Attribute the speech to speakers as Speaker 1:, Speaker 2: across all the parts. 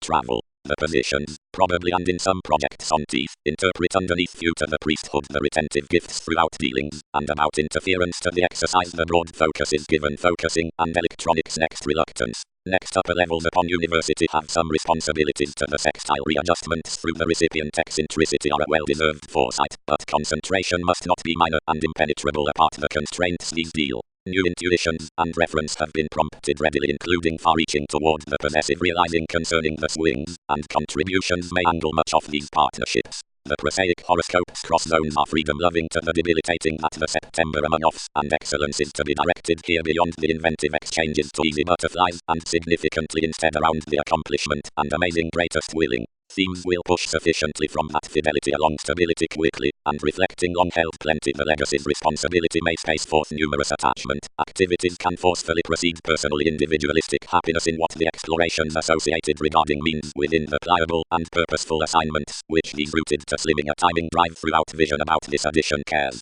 Speaker 1: travel. The positions, probably and in some projects on teeth, interpret underneath due to the priesthood the retentive gifts throughout dealings, and about interference to the exercise the broad focus is given focusing, and electronics next reluctance. Next upper levels upon university have some responsibilities to the sextile readjustments through the recipient eccentricity or a well-deserved foresight, but concentration must not be minor and impenetrable apart the constraints these deal. New intuitions and reference have been prompted readily, including far-reaching toward the possessive realizing concerning the swings, and contributions may angle much of these partnerships. The prosaic horoscopes cross zones are freedom-loving to the debilitating at the September among offs, and excellence is to be directed here beyond the inventive exchanges to easy butterflies, and significantly instead around the accomplishment and amazing greatest willing. Themes will push sufficiently from that fidelity along stability quickly, and reflecting long held plenty the legacy's responsibility may space forth numerous attachment. Activities can forcefully proceed personally individualistic happiness in what the explorations associated regarding means within the pliable and purposeful assignments, which these rooted to slimming a timing drive throughout vision about this addition cares.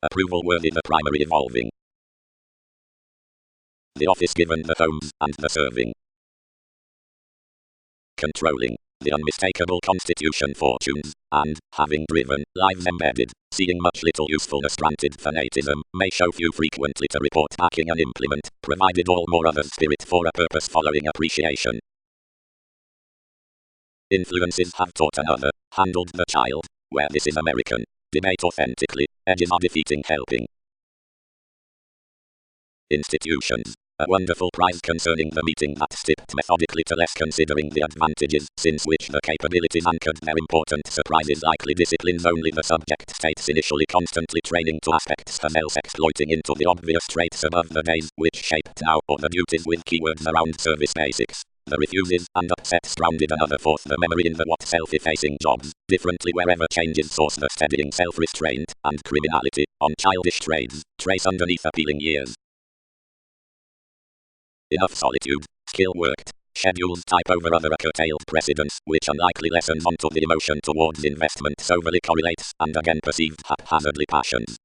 Speaker 1: Approval worthy the primary evolving. The office given the homes and the serving. Controlling the unmistakable constitution fortunes, and, having driven, lives embedded, seeing much little usefulness granted fanatism, may show few frequently to report backing an implement, provided all more others spirit for a purpose following appreciation. Influences have taught another, handled the child, where this is American, debate authentically, edges are defeating helping. Institutions. A wonderful prize concerning the meeting that stepped methodically to less considering the advantages, since which the capabilities anchored their important surprises likely disciplines only the subject states initially constantly training to aspects of else exploiting into the obvious traits above the days which shaped now or the duties with keywords around service basics. The refuses and upsets grounded another forth the memory in the what self-effacing jobs, differently wherever changes source the steadying self-restraint, and criminality, on childish trades, trace underneath appealing years. Enough solitude, skill worked, schedules type over other curtailed precedents, which unlikely lessons onto the emotion towards investment overly correlates, and again perceived haphazardly passions.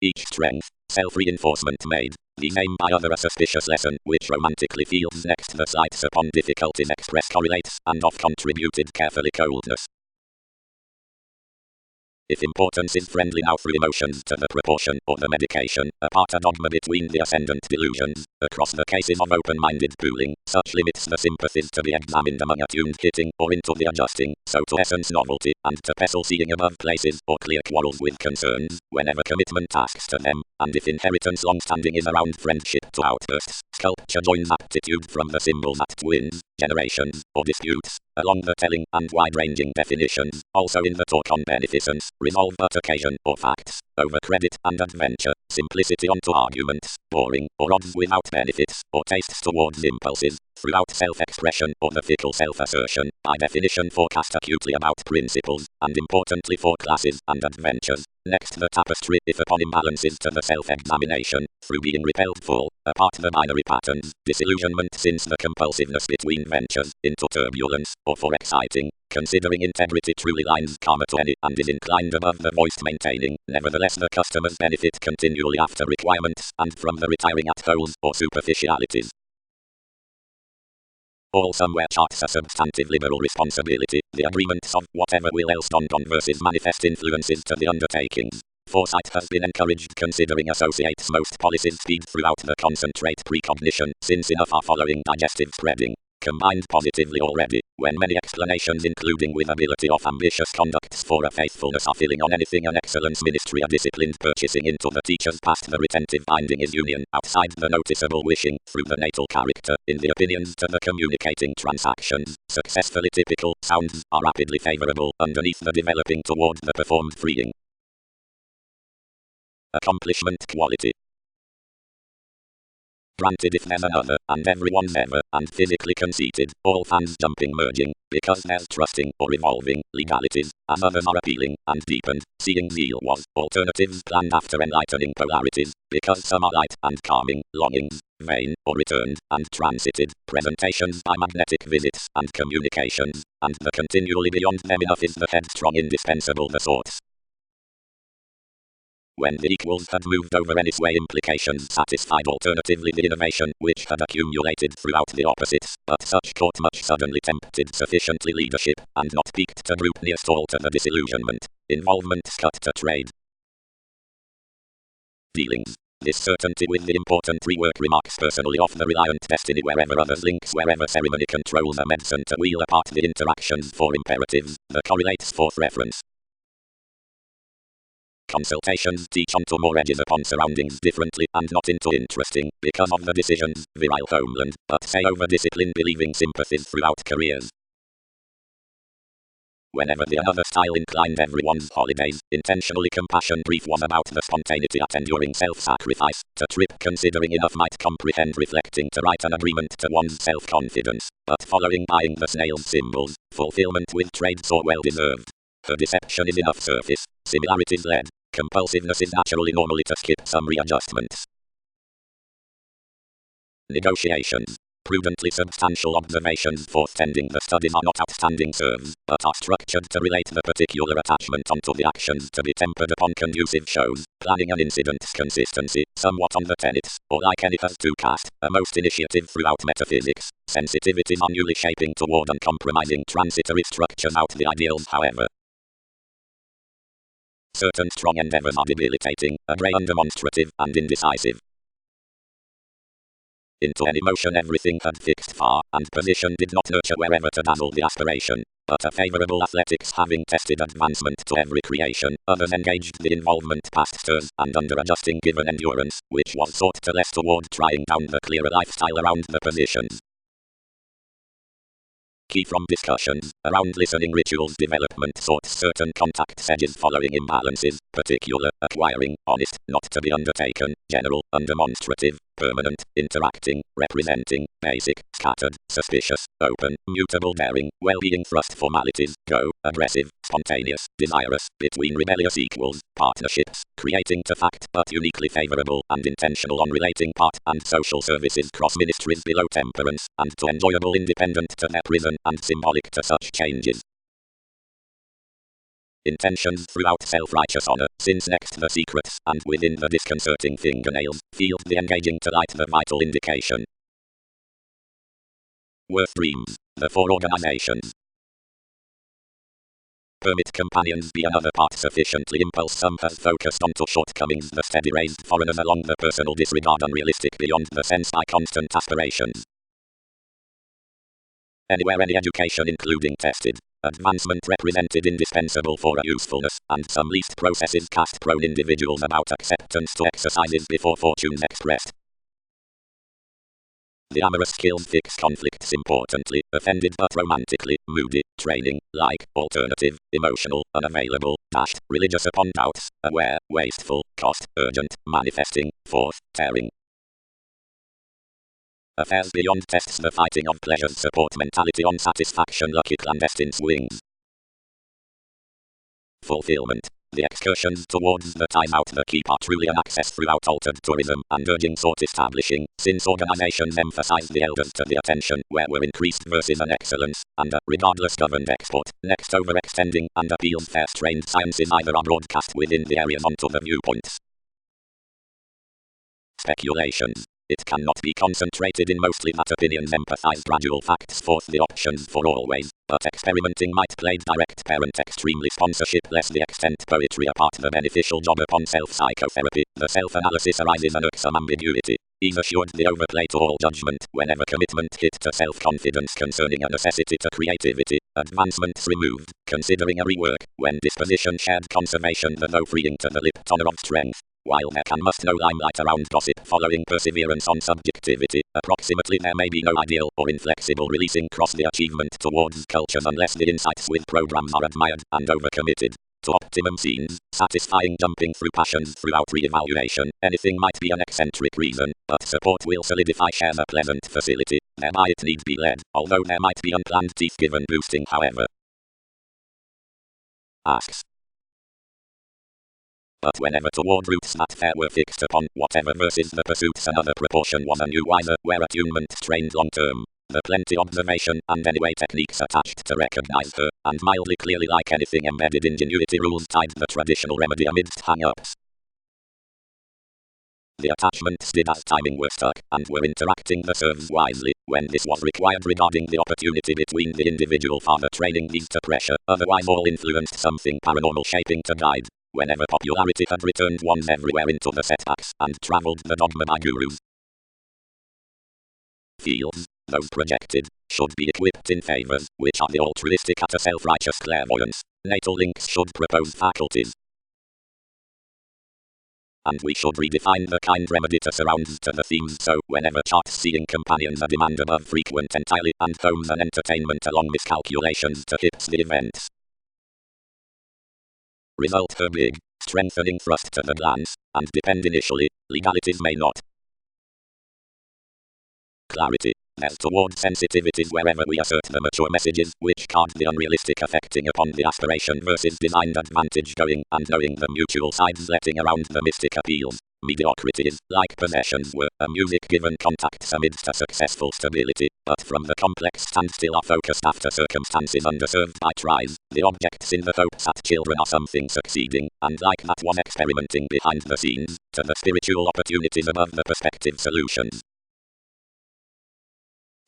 Speaker 1: Each strength, self-reinforcement made, the aim by other a suspicious lesson, which romantically feels next the slights upon difficulties express correlates, and oft contributed carefully coldness. If importance is friendly now through emotions to the proportion or the medication, apart a dogma between the ascendant delusions, across the cases of open-minded pooling, such limits the sympathies to be examined among attuned hitting, or into the adjusting, so to essence novelty, and to pestle seeing above places, or clear quarrels with concerns, whenever commitment asks to them, and if inheritance long-standing is around friendship to outbursts, sculpture joins aptitude from the symbols at twins, generations, or disputes, along the telling and wide-ranging definitions, also in the talk on beneficence, resolve but occasion or facts, over credit and adventure, simplicity onto arguments, boring, or odds without benefits, or tastes towards impulses, throughout self-expression or the fickle self-assertion, by definition forecast acutely about principles, and importantly for classes and adventures. Next the tapestry, if upon imbalances to the self-examination, through being repelled full, apart the binary patterns, disillusionment since the compulsiveness between ventures, into turbulence, or for exciting, considering integrity truly lines karma to any, and is inclined above the voiced maintaining, nevertheless the customers benefit continually after requirements, and from the retiring at holes, or superficialities. All somewhere charts a substantive liberal responsibility, the agreements of whatever will else dawn on versus manifest influences to the undertakings. Foresight has been encouraged considering associates most policies speed throughout the concentrate precognition, since enough are following digestive spreading. Combined positively already, when many explanations including with ability of ambitious conducts for a faithfulness are filling on anything an excellence ministry a disciplined purchasing into the teachers past the retentive binding is union, outside the noticeable wishing, through the natal character, in the opinions to the communicating transactions, successfully typical, sounds, are rapidly favorable, underneath the developing toward the performed freeing. Accomplishment quality. Granted if there's another, and everyone's ever, and physically conceited, all fans jumping merging, because there's trusting, or evolving, legalities, as others are appealing, and deepened, seeing zeal was, alternatives planned after enlightening polarities, because some are light, and calming, longings, vain, or returned, and transited, presentations by magnetic visits, and communications, and the continually beyond them enough is the headstrong indispensable the sorts. When the equals had moved over any sway, implications satisfied alternatively the innovation which had accumulated throughout the opposites, but such court much suddenly tempted sufficiently leadership, and not peaked to droop nearest all to the disillusionment. Involvement cut to trade. Dealings. This certainty with the important rework remarks personally off the reliant destiny wherever others links, wherever ceremony controls a medicine to wheel apart the interactions for imperatives, the correlates forth reference. Consultations teach onto more edges upon surroundings differently and not into interesting, because of the decisions, virile homeland, but say over discipline believing sympathies throughout careers. Whenever the another style inclined everyone's holidays, intentionally compassion brief was about the spontaneity at enduring self-sacrifice, to trip considering enough might comprehend reflecting to write an agreement to one's self-confidence, but following buying the snail's symbols, fulfillment with trade so well deserved. Her deception is enough surface, similarities led, compulsiveness is naturally normally to skip some readjustments. Negotiations. Prudently substantial observations forth-tending the studies are not outstanding serves, but are structured to relate the particular attachment onto the actions to be tempered upon conducive shows, planning an incident's consistency, somewhat on the tenets, or like any has to cast, a most initiative throughout metaphysics, sensitivities are newly shaping toward uncompromising transitory structures out the ideals however. Certain strong endeavors are debilitating, a grey undemonstrative, and indecisive. Into any motion everything had fixed far, and position did not nurture wherever to dazzle the aspiration, but a favourable athletics having tested advancement to every creation, others engaged the involvement past stirs, and under adjusting given endurance, which was sought to less toward trying down the clearer lifestyle around the positions. Key from discussions, around listening rituals development sought certain contact edges following imbalances, particular, acquiring, honest, not to be undertaken, general, undemonstrative, permanent, interacting, representing, basic, scattered, suspicious, open, mutable daring, well-being thrust formalities, go, aggressive, spontaneous, desirous, between rebellious equals, partnerships, creating to fact but uniquely favorable and intentional on relating part and social services cross ministries below temperance, and to enjoyable independent to their prison and symbolic to such changes. Intentions throughout self-righteous honor, since next the secrets, and within the disconcerting fingernails, field the engaging to light the vital indication. Worth dreams, the four organizations. Permit companions be another part sufficiently impulse some has focused onto shortcomings the steady raised foreigners along the personal disregard unrealistic beyond the sense by constant aspirations. Anywhere any education including tested advancement represented indispensable for a usefulness, and some least processes cast prone individuals about acceptance to exercises before fortunes expressed. The amorous skills fix conflicts importantly, offended but romantically, moody, training, like, alternative, emotional, unavailable, dashed, religious upon doubts, aware, wasteful, cost, urgent, manifesting, forth, tearing. Affairs beyond tests the fighting of pleasures support mentality on satisfaction lucky clandestine swings. Fulfillment. The excursions towards the time out the keep are truly an access throughout altered tourism and urging sought establishing, since organizations emphasize the elders to the attention where were increased versus an excellence, and regardless governed export, next overextending and appeals fair strained sciences either are broadcast within the areas onto the viewpoints. Speculations. It cannot be concentrated in mostly that opinions empathize gradual facts forth the options for always, but experimenting might play direct parent extremely sponsorship less the extent poetry apart the beneficial job upon self-psychotherapy, the self-analysis arises an irksome ambiguity, ease assured the overplay to all judgment, whenever commitment hit to self-confidence concerning a necessity to creativity, advancements removed, considering a rework, when disposition shared conservation the though freeing to the lip toner of strength. While there can must no limelight around gossip following perseverance on subjectivity, approximately there may be no ideal or inflexible releasing cross the achievement towards cultures unless the insights with programs are admired and overcommitted. To optimum scenes, satisfying jumping through passions throughout re-evaluation, anything might be an eccentric reason, but support will solidify share the pleasant facility, thereby it need be led, although there might be unplanned teeth given boosting however. Asks. But whenever toward roots that fair were fixed upon, whatever versus the pursuits another proportion was a new wiser, where attunement strained long term, the plenty observation and anyway techniques attached to recognize her, and mildly clearly like anything embedded ingenuity rules tied the traditional remedy amidst hang-ups. The attachments did as timing were stuck, and were interacting the serves wisely, when this was required regarding the opportunity between the individual father training these to pressure, otherwise all influenced something paranormal shaping to guide. Whenever popularity had returned ones everywhere into the setbacks, and travelled the dogma by gurus. Fields, those projected, should be equipped in favors, which are the altruistic at a self-righteous clairvoyance. Natal links should propose faculties. And we should redefine the kind remedy to surrounds to the themes, so whenever chart-seeing companions are demand above frequent entirely, and homes and entertainment along miscalculations to hips the events. Result her big, strengthening thrust to the glance, and depend initially, legalities may not. Clarity. There's toward sensitivities wherever we assert the mature messages, which card the unrealistic affecting upon the aspiration versus designed advantage going, and knowing the mutual sides letting around the mystic appeals. Mediocrities, like possessions, were a music given contacts amidst a successful stability, but from the complex standstill are focused after circumstances underserved by tries, the objects in the hopes at children are something succeeding, and like that was experimenting behind the scenes, to the spiritual opportunities above the perspective solutions.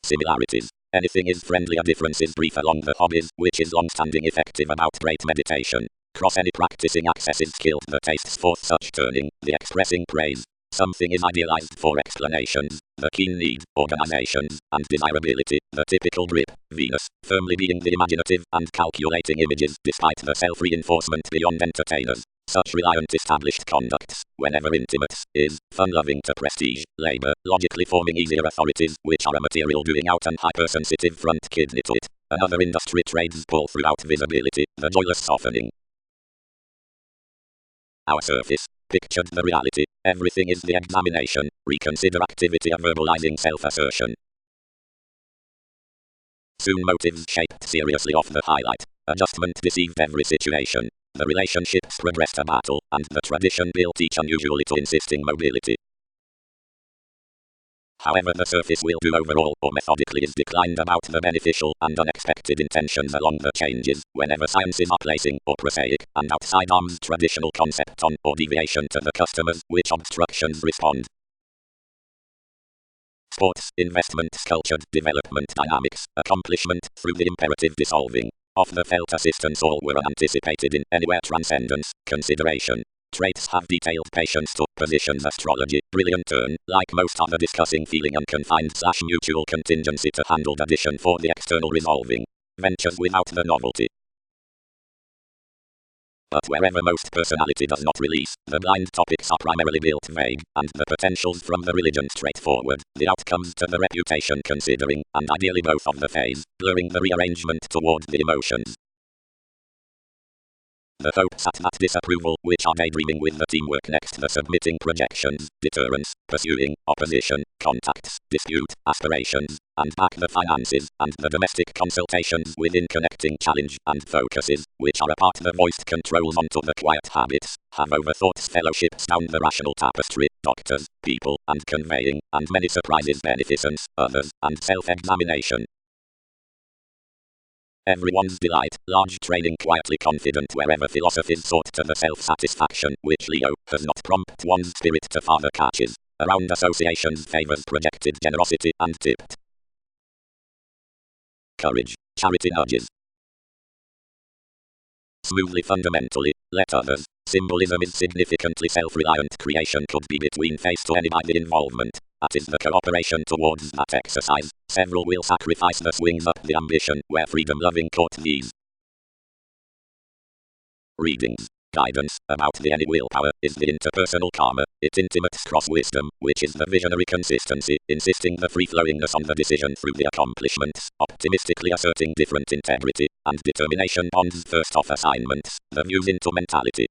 Speaker 1: Similarities. Anything is friendly, a difference is brief along the hobbies, which is long-standing effective about great meditation. Cross any practicing access is skilled, the tastes forth such turning, the expressing praise. Something is idealized for explanations, the keen need, organizations, and desirability, the typical drip, Venus, firmly being the imaginative and calculating images despite the self-reinforcement beyond entertainers. Such reliant established conducts, whenever intimate, is fun-loving to prestige, labor, logically forming easier authorities, which are a material doing out and hypersensitive front kidney to it. Another industry trades pull throughout visibility, the joyless softening. Our surface, pictured the reality, everything is the examination, reconsider activity of verbalizing self-assertion. Soon motives shaped seriously off the highlight, adjustment deceived every situation. The relationships progressed a battle, and the tradition built each unusually to insisting mobility. However, the surface will do overall or methodically is declined about the beneficial and unexpected intentions along the changes, whenever sciences are placing, or prosaic, and outside arm's traditional concept on, or deviation to the customers, which obstructions respond. Sports, investments, cultured development dynamics, accomplishment, through the imperative dissolving. Of the felt assistance all were unanticipated in anywhere transcendence, consideration. Traits have detailed patience to positions astrology, brilliant turn, like most other discussing feeling unconfined / mutual contingency to handled addition for the external resolving. Ventures without the novelty. But wherever most personality does not release, the blind topics are primarily built vague, and the potentials from the religion straightforward, the outcomes to the reputation considering, and ideally both of the phase, blurring the rearrangement toward the emotions. The hopes at that disapproval, which are daydreaming with the teamwork next the submitting projections, deterrence, pursuing, opposition, contacts, dispute, aspirations, and back the finances, and the domestic consultations within connecting challenge and focuses, which are apart the voiced controls onto the quiet habits, have overthoughts fellowships down the rational tapestry, doctors, people, and conveying, and many surprises beneficence, others, and self-examination. Everyone's delight, large training quietly confident wherever philosophies sought to the self-satisfaction, which Leo does not prompt one's spirit to farther catches. Around associations favors projected generosity and tipped courage, charity nudges. Smoothly fundamentally, let others. Symbolism is significantly self-reliant creation could be between face to any by the involvement. That is the cooperation towards that exercise. Several will sacrifice the swings up the ambition where freedom-loving court these. Readings. Guidance about the any willpower is the interpersonal karma, its intimate cross-wisdom, which is the visionary consistency, insisting the free-flowingness on the decision through the accomplishments, optimistically asserting different integrity, and determination bonds first off assignments, the views into mentality.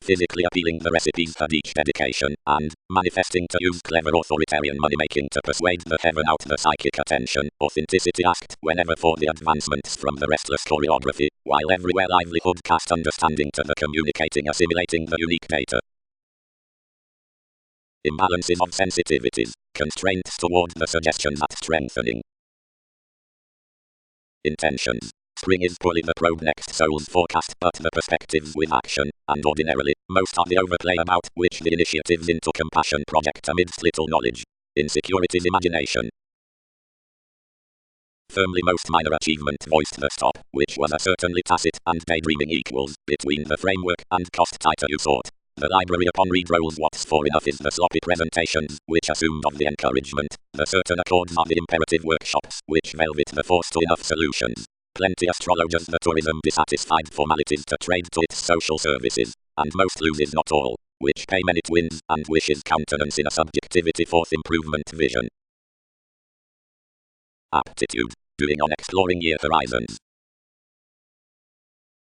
Speaker 1: Physically appealing the recipes had each dedication, and manifesting to use clever authoritarian money-making to persuade the heaven out the psychic attention, authenticity asked whenever for the advancements from the restless choreography, while everywhere livelihood cast understanding to the communicating assimilating the unique data. Imbalances of sensitivities, constraints toward the suggestions at strengthening. Intentions. Spring is poorly the probe next soul's forecast, but the perspectives with action, and ordinarily, most are the overplay about which the initiatives into compassion project amidst little knowledge. Insecurity's imagination. Firmly most minor achievement voiced the stop, which was a certainly tacit and daydreaming equals, between the framework and cost tighter you sought. The library upon read rolls what's for enough is the sloppy presentations, which assumed of the encouragement. The certain accords are the imperative workshops, which velvet the force to enough solutions. Plenty astrologers the tourism dissatisfied formalities to trade to its social services, and most loses not all, which payment it wins, and wishes countenance in a subjectivity forth improvement vision. Aptitude. Doing on exploring year horizons.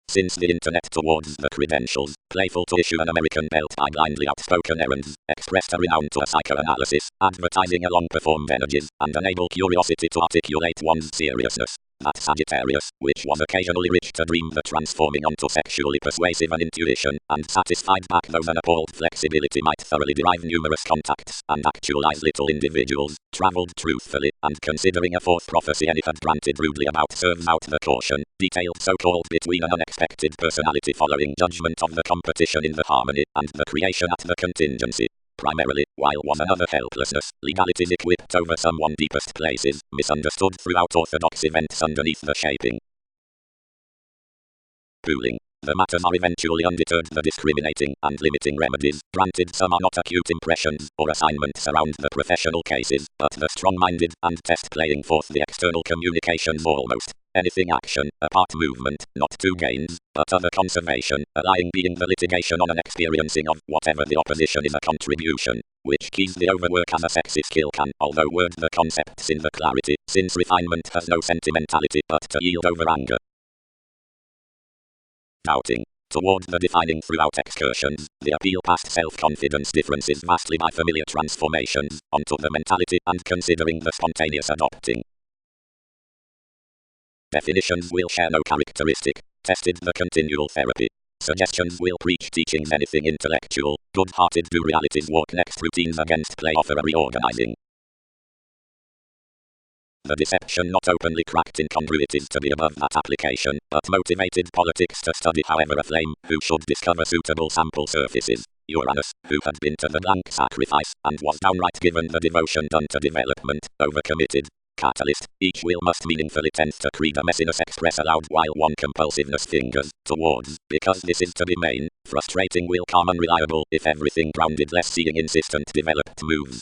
Speaker 1: Since the internet towards the credentials, playful to issue an American belt by blindly outspoken errands, expressed a renown to a psychoanalysis, advertising along performed energies, and enable curiosity to articulate one's seriousness. That Sagittarius, which was occasionally rich to dream the transforming onto sexually persuasive an intuition, and satisfied back those unappalled flexibility might thoroughly derive numerous contacts, and actualize little individuals, travelled truthfully, and considering a fourth prophecy any had granted rudely about serves out the caution, detailed so-called between an unexpected personality following judgment of the competition in the harmony, and the creation at the contingency. Primarily, while was another helplessness, legalities equipped over someone deepest places, misunderstood throughout orthodox events underneath the shaping. Pooling. The matters are eventually undeterred the discriminating and limiting remedies, granted some are not acute impressions or assignments around the professional cases, but the strong-minded and test playing forth the external communications almost. Anything action, apart movement, not to gains, but other conservation, allying being the litigation on an experiencing of whatever the opposition is a contribution, which keys the overwork as a sexy skill can, although word the concepts in the clarity, since refinement has no sentimentality but to yield over anger. Doubting. Toward the defining throughout excursions, the appeal past self-confidence differences vastly by familiar transformations, onto the mentality and considering the spontaneous adopting. Definitions will share no characteristic, tested the continual therapy. Suggestions will preach teachings anything intellectual, good-hearted do realities walk next routines against play offer a reorganizing. The deception not openly cracked incongruities to be above that application, but motivated politics to study however aflame, who should discover suitable sample surfaces. Uranus, who had been to the blank sacrifice, and was downright given the devotion done to development, overcommitted. Catalyst, each will must meaningfully tend to create a messiness express aloud while one compulsiveness fingers towards, because this is to be main, frustrating will calm unreliable if everything grounded less seeing insistent developed moves.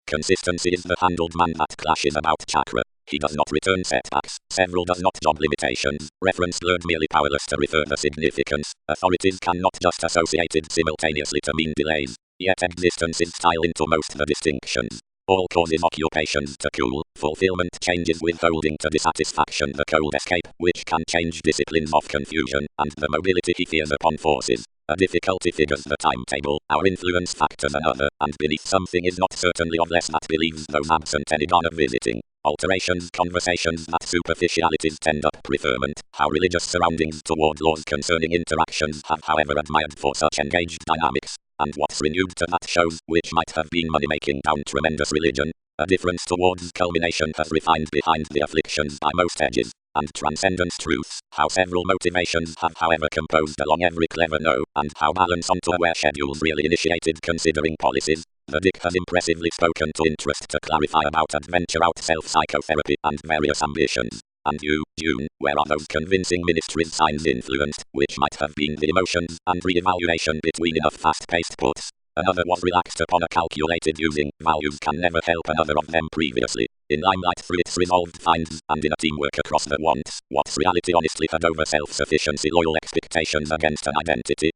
Speaker 1: Consistency is the handled man that clashes about chakra. He does not return setbacks, several does not job limitations, reference blurred merely powerless to refer the significance, authorities cannot just associated simultaneously to mean delays, yet existence is style into most the distinctions. All causes occupations to cool, fulfillment changes withholding to dissatisfaction the cold escape, which can change disciplines of confusion, and the mobility he fears upon forces. A difficulty figures the timetable, our influence factors another, and beneath something is not certainly of less that believes those absent any gone of visiting. Alterations, conversations that superficialities tend up preferment, how religious surroundings toward laws concerning interactions have however admired for such engaged dynamics, and what's renewed to that shows, which might have been money-making down tremendous religion, a difference towards culmination has refined behind the afflictions by most edges, and transcendence truths, how several motivations have however composed along every clever no, and how balance onto aware schedules really initiated considering policies. The Dick has impressively spoken to interest to clarify about adventure out self-psychotherapy and various ambitions. And you, June, where are those convincing ministries signs influenced, which might have been the emotions and re-evaluation between enough fast-paced puts? Another was relaxed upon a calculated using, values can never help another of them previously. In limelight through its resolved finds, and in a teamwork across the wants, what's reality honestly had over self-sufficiency loyal expectations against an identity.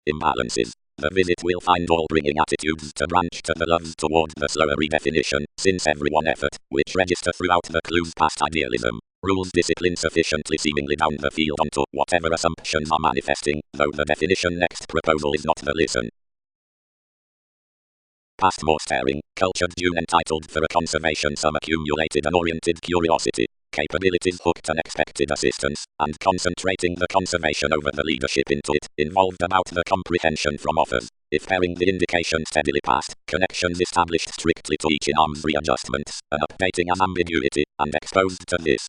Speaker 1: Imbalances. The visit will find all bringing attitudes to branch to the loves toward the slower redefinition, since every one effort, which register throughout the clues past idealism, rules discipline sufficiently seemingly down the field onto whatever assumptions are manifesting, though the definition next proposal is not the listen. Past more staring, cultured June entitled for a conservation some accumulated and oriented curiosity, capabilities hooked unexpected assistance, and concentrating the conservation over the leadership into it, involved about the comprehension from offers. if pairing the indication steadily passed, connections established strictly to each in-arms readjustments, and updating as ambiguity, and exposed to this.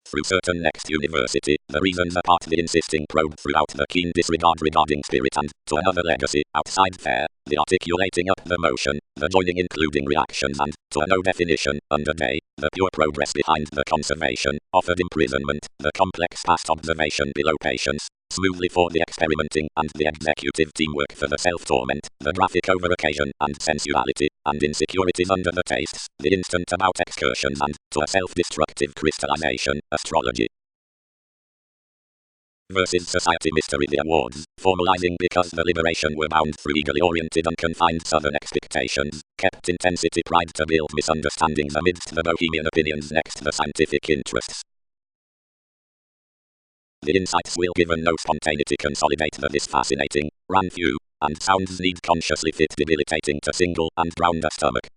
Speaker 1: Through certain next university, the reasons apart the insisting probe throughout the keen disregard regarding spirit and, to another legacy, outside fair, the articulating up the motion, the joining including reactions and, to a no definition, under day, the pure progress behind the conservation, offered imprisonment, the complex past observation below patience, smoothly for the experimenting and the executive teamwork for the self-torment, the graphic over occasion and sensuality, and insecurities under the tastes, the instant about excursions and, to a self-destructive crystallization, astrology. Versus Society Mystery the awards, formalizing because the liberation were bound through eagerly oriented unconfined southern expectations, kept intensity pride to build misunderstandings amidst the bohemian opinions next the scientific interests. The insights will given no spontaneity consolidate this fascinating, ran few, and sounds need consciously fit debilitating to single and round a stomach.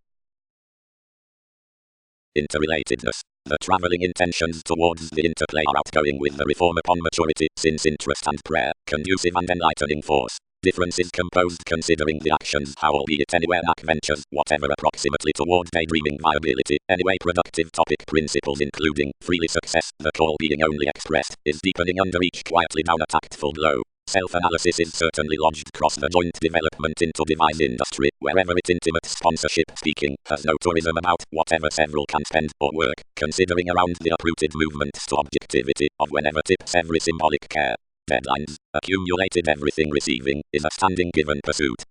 Speaker 1: Interrelatedness. The travelling intentions towards the interplay are outgoing with the reform upon maturity, since interest and prayer, conducive and enlightening force. Differences composed considering the actions how albeit anywhere Mac ventures, whatever approximately toward daydreaming viability, anyway productive topic principles including, freely success, the call being only expressed, is deepening under each quietly down a tactful blow. Self-analysis is certainly lodged across the joint development into device industry, wherever its intimate sponsorship speaking, has no tourism about, whatever several can spend, or work, considering around the uprooted movements to objectivity, of whenever tips every symbolic care. Deadlines, accumulated everything receiving, is a standing given pursuit.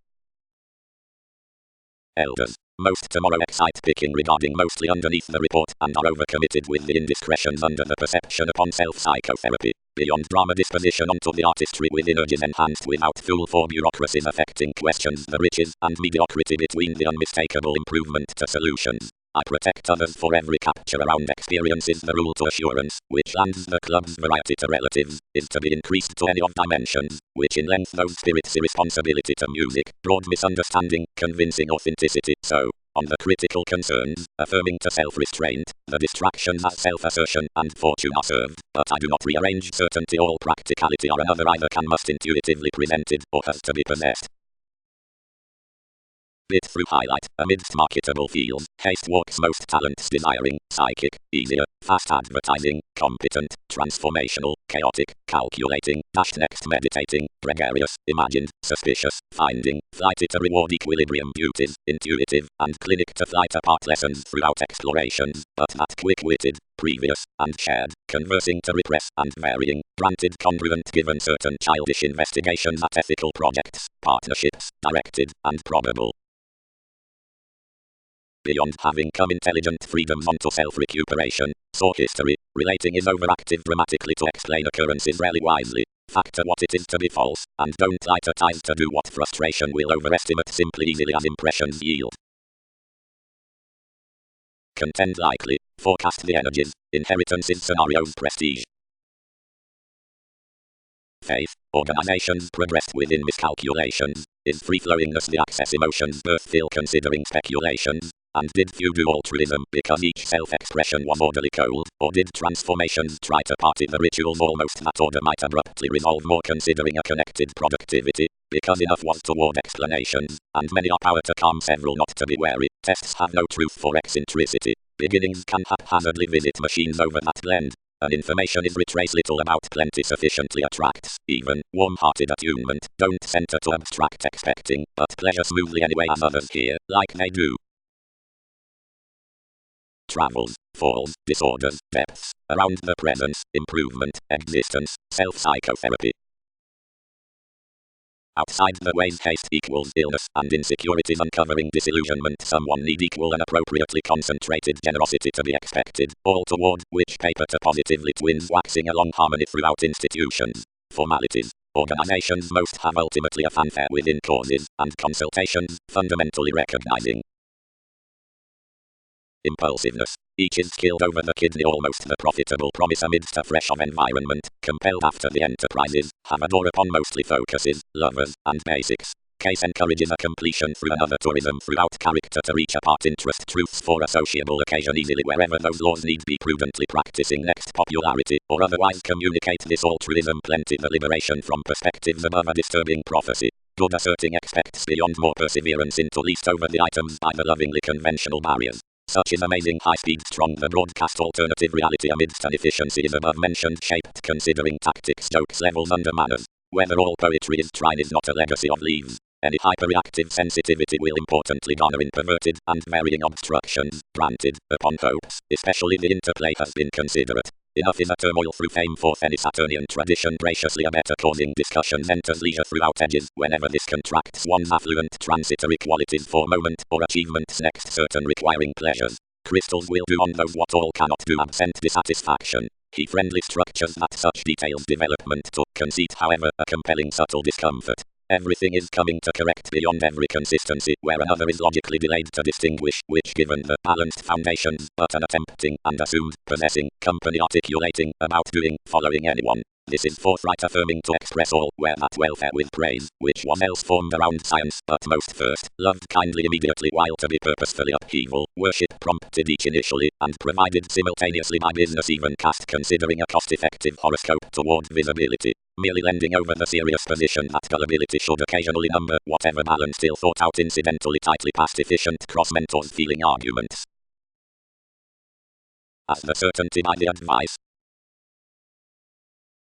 Speaker 1: Elders. Most tomorrow excite picking regarding mostly underneath the report and are overcommitted with the indiscretions under the perception upon self-psychotherapy. Beyond drama disposition onto the artistry within urges enhanced without fool for bureaucracies affecting questions the riches and mediocrity between the unmistakable improvement to solutions. I protect others for every capture around experience is the rule to assurance, which lands the club's variety to relatives, is to be increased to any of dimensions, which in length those spirits irresponsibility to music, broad misunderstanding, convincing authenticity, so, on the critical concerns, affirming to self-restraint, the distractions as self-assertion and fortune are served, but I do not rearrange certainty all practicality or another either can must intuitively presented, or has to be possessed. Bit through highlight, amidst marketable fields, haste walks most talents desiring, psychic, easier, fast advertising, competent, transformational, chaotic, calculating, dashed next meditating, gregarious, imagined, suspicious, finding, flighty to reward equilibrium beauties, intuitive, and clinic to flight apart lessons throughout explorations, but not quick-witted, previous, and shared, conversing to repress and varying, granted congruent given certain childish investigations at ethical projects, partnerships, directed, and probable. Beyond having come intelligent freedoms onto self-recuperation, saw history, relating is overactive dramatically to explain occurrences rarely wisely, factor what it is to be false, and don't light a ties to do what frustration will overestimate simply easily as impressions yield. Contend likely, forecast the energies, inheritances scenarios prestige. Faith, organizations progressed within miscalculations, is free-flowingness the access emotions birth feel considering speculations, and did few do altruism because each self-expression was orderly cold, or did transformations try to party the rituals almost that order might abruptly resolve more considering a connected productivity, because enough was toward explanations, and many are power to calm several not to be wary, tests have no truth for eccentricity, beginnings can haphazardly visit machines over that blend. And information is retrace little about plenty sufficiently attracts, even, warm-hearted attunement, don't center to abstract expecting, but pleasure smoothly anyway as others hear, like they do. Travels, falls, disorders, depths, around the presence, improvement, existence, self-psychotherapy. Outside the ways haste equals illness and insecurities uncovering disillusionment someone need equal and appropriately concentrated generosity to be expected, all toward which paper to positively twins waxing along harmony throughout institutions, formalities, organizations most have ultimately a fanfare within causes, and consultations, fundamentally recognizing. Impulsiveness. Each is skilled over the kidney almost the profitable promise amidst a fresh of environment, compelled after the enterprises, have a door upon mostly focuses, lovers, and basics. Case encourages a completion through another tourism throughout character to reach apart interest truths for a sociable occasion easily wherever those laws need be prudently practicing next popularity, or otherwise communicate this altruism plenty the liberation from perspectives above a disturbing prophecy. Good asserting expects beyond more perseverance into least over the items by the lovingly conventional barriers. Such is amazing high-speed strong the broadcast alternative reality amidst an efficiency is above mentioned shaped considering tactics jokes levels under manners. Whether all poetry is trine is not a legacy of leaves. Any hyperreactive sensitivity will importantly garner in perverted and varying obstructions, granted, upon hopes, especially the interplay has been considerate. Enough is a turmoil through fame forth any Saturnian tradition graciously a better causing discussions enters leisure throughout edges whenever this contracts one's affluent transitory qualities for moment or achievements next certain requiring pleasures. Crystals will do on those what all cannot do absent dissatisfaction. He friendly structures that such details development to conceit however a compelling subtle discomfort. Everything is coming to correct beyond every consistency, where another is logically delayed to distinguish, which given the balanced foundations, but an attempting and assumed, possessing, company articulating, about doing, following anyone. This is forthright affirming to express all, where that welfare with praise, which was else formed around science, but most first, loved kindly immediately while to be purposefully upheaval, worship prompted each initially, and provided simultaneously by business even cast considering a cost-effective horoscope toward visibility. Merely lending over the serious position that gullibility should occasionally number whatever balance still thought out incidentally tightly past efficient cross-mentors feeling arguments. As the certainty by the advice.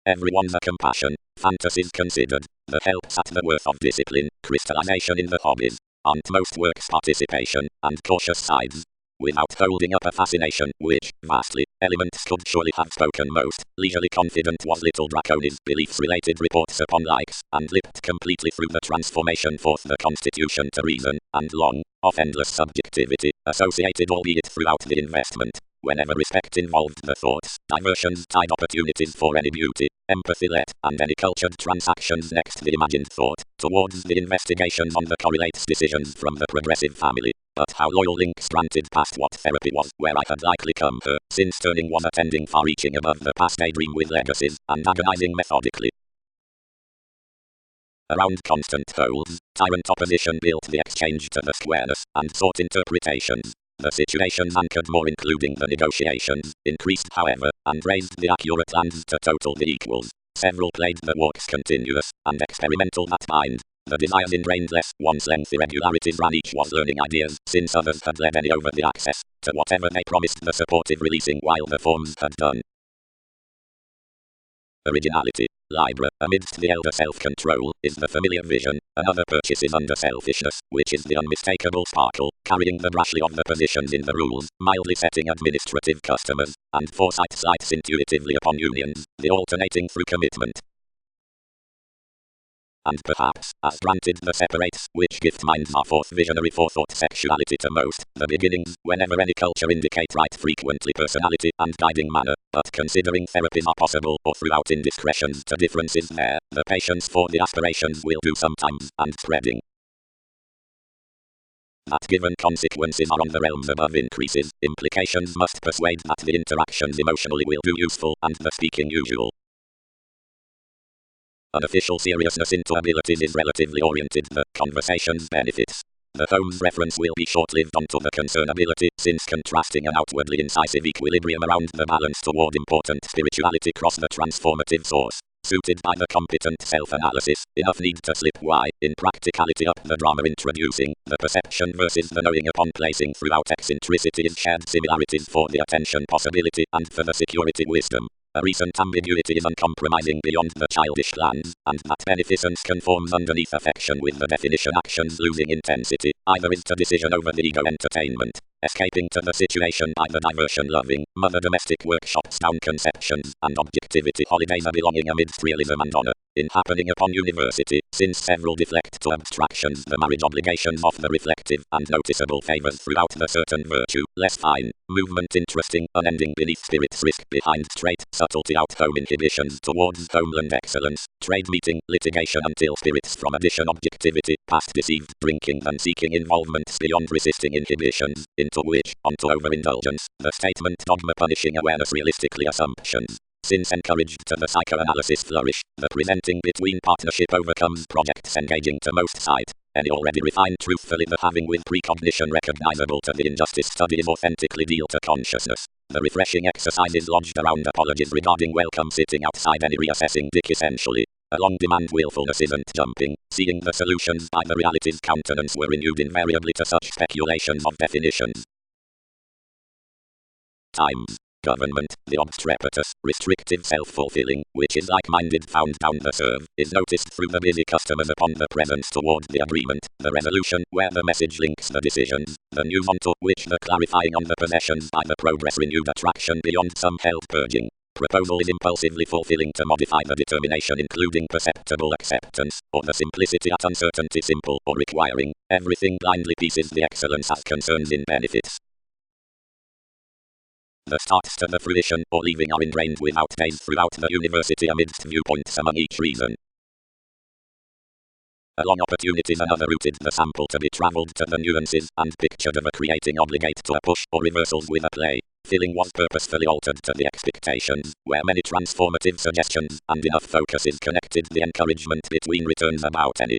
Speaker 1: Everyone's a compassion, fantasies considered, the helps at the worth of discipline, crystallization in the hobbies, and most works participation, and cautious sides. Without holding up a fascination, which, vastly, elements could surely have spoken most, leisurely confident was little Draconis beliefs-related reports upon likes, and lipped completely through the transformation forth the constitution to reason, and long, of endless subjectivity, associated albeit throughout the investment. Whenever respect involved the thoughts, diversions tied opportunities for any beauty, empathy let, and any cultured transactions next the imagined thought, towards the investigations on the correlates decisions from the progressive family. But how loyal links granted past what therapy was, where I had likely come her, since turning was attending far reaching above the past daydream with legacies, and agonizing methodically. Around constant holds, tyrant opposition built the exchange to the squareness, and sought interpretations. The situations anchored more including the negotiations, increased however, and raised the accurate lands to total the equals. Several played the walks continuous, and experimental that bind. The desires ingrained less, once lengthy regularities ran each was learning ideas, since others had led any over the access, to whatever they promised the supportive releasing while the forms had done. Originality. Libra, amidst the elder self-control, is the familiar vision, another purchases under selfishness, which is the unmistakable sparkle, carrying the brashly of the positions in the rules, mildly setting administrative customers, and foresight slights intuitively upon unions, the alternating through commitment. And perhaps, as granted the separates, which gift minds are forth visionary forethought sexuality to most, the beginnings, whenever any culture indicate right frequently personality and guiding manner, but considering therapies are possible or throughout indiscretions to differences there, the patience for the aspirations will do sometimes, and spreading. That given consequences are on the realms above increases, implications must persuade that the interactions emotionally will do useful, and the speaking usual. Unofficial seriousness into abilities is relatively oriented the conversation's benefits. The home's reference will be short-lived onto the concernability, since contrasting an outwardly incisive equilibrium around the balance toward important spirituality cross the transformative source. Suited by the competent self-analysis, enough need to slip why, in practicality up the drama introducing, the perception versus the knowing upon placing throughout eccentricity is shared similarities for the attention possibility and for the security wisdom. A recent ambiguity is uncompromising beyond the childish lands, and that beneficence conforms underneath affection with the definition actions losing intensity, either is to decision over the ego entertainment, escaping to the situation by the diversion loving, mother domestic workshops down conceptions, and objectivity holidays are belonging amidst realism and honor, in happening upon university, since several deflect to abstractions the marriage obligations of the reflective and noticeable favors throughout the certain virtue, less fine, movement interesting, unending beneath spirit's risk behind straight, subtlety out home inhibitions towards homeland excellence, trade meeting, litigation until spirits from addition objectivity, past deceived, drinking and seeking involvements beyond resisting inhibitions, into which, onto overindulgence, the statement dogma punishing awareness realistically assumptions. since encouraged to the psychoanalysis flourish, the presenting between partnership overcomes projects engaging to most sight. Any already refined truthfully the having with precognition recognizable to the injustice study is authentically deal to consciousness. The refreshing exercises lodged around apologies regarding welcome sitting outside any reassessing dick essentially. A long-demand willfulness isn't jumping, seeing the solutions by the reality's countenance were renewed invariably to such speculations of definitions. Times. Government, the obstreperous, restrictive self-fulfilling, which is like-minded found down the serve, is noticed through the busy customers upon the presence toward the agreement, the resolution, where the message links the decisions, the news onto which the clarifying on the possessions by the progress renewed attraction beyond some health purging. Proposal is impulsively fulfilling to modify the determination including perceptible acceptance, or the simplicity at uncertainty simple or requiring, everything blindly pieces the excellence as concerns in benefits. The starts to the fruition or leaving are ingrained without days throughout the university amidst viewpoints among each reason. Along opportunities another routed the sample to be travelled to the nuances and pictured of a creating obligate to a push or reversals with a play. Feeling was purposefully altered to the expectations, where many transformative suggestions and enough focuses connected the encouragement between returns about any.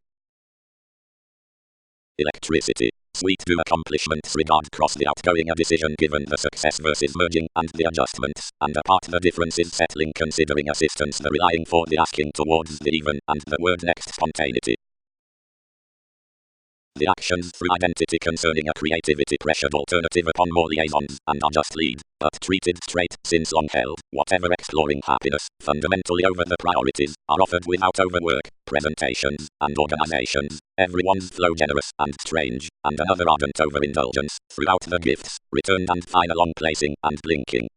Speaker 1: Electricity. Sweet do accomplishments regard cross the outgoing a decision given the success versus merging and the adjustments, and apart the differences settling considering assistance the relying for the asking towards the even and the word next spontaneity. The actions through identity concerning a creativity pressured alternative upon more liaisons, and are just lead, but treated straight, since long held, whatever exploring happiness, fundamentally over the priorities, are offered without overwork, presentations, and organizations, everyone's flow generous and strange, and another ardent overindulgence, throughout the gifts, returned and fine along placing and blinking.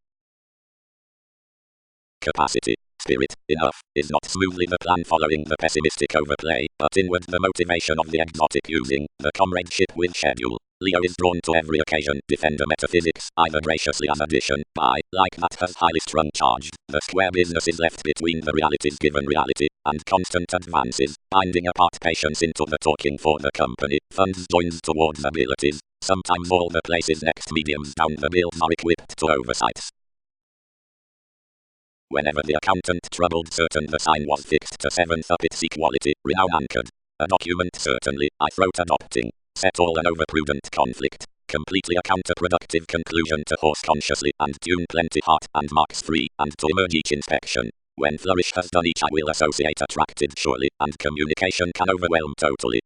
Speaker 1: Capacity. Spirit, enough, is not smoothly the plan following the pessimistic overplay, but inward the motivation of the exotic using, the comradeship with schedule. Leo is drawn to every occasion, defender metaphysics, either graciously as addition, by, like that has highly strung charged, the square business is left between the realities given reality, and constant advances, binding apart patience into the talking for the company, funds joins towards abilities, sometimes all the places next mediums down the bills are equipped to oversights. Whenever the accountant troubled certain the sign was fixed to 7th up its equality, renown anchored. A document certainly, I throat adopting. Set all an overprudent conflict. Completely a counterproductive conclusion to horse consciously and tune plenty heart and marks free and to emerge each inspection. When flourish has done each I will associate attracted surely and communication can overwhelm totally.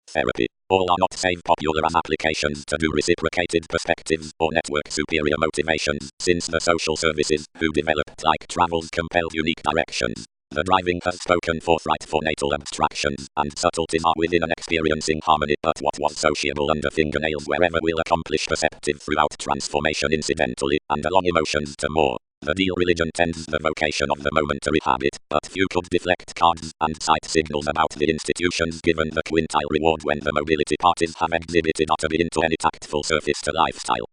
Speaker 1: Therapy. All are not save popular as applications to do reciprocated perspectives or network superior motivations, since the social services, who developed like travels compelled unique directions. The driving has spoken forthright for natal abstractions, and subtleties are within an experiencing harmony, but what was sociable under fingernails wherever will accomplish perceptive throughout transformation incidentally, and along emotions to more. The deal religion tends the vocation of the momentary habit, but few could deflect cards and sight signals about the institutions given the quintile reward when the mobility parties have exhibited utterly into any tactful surface to lifestyle.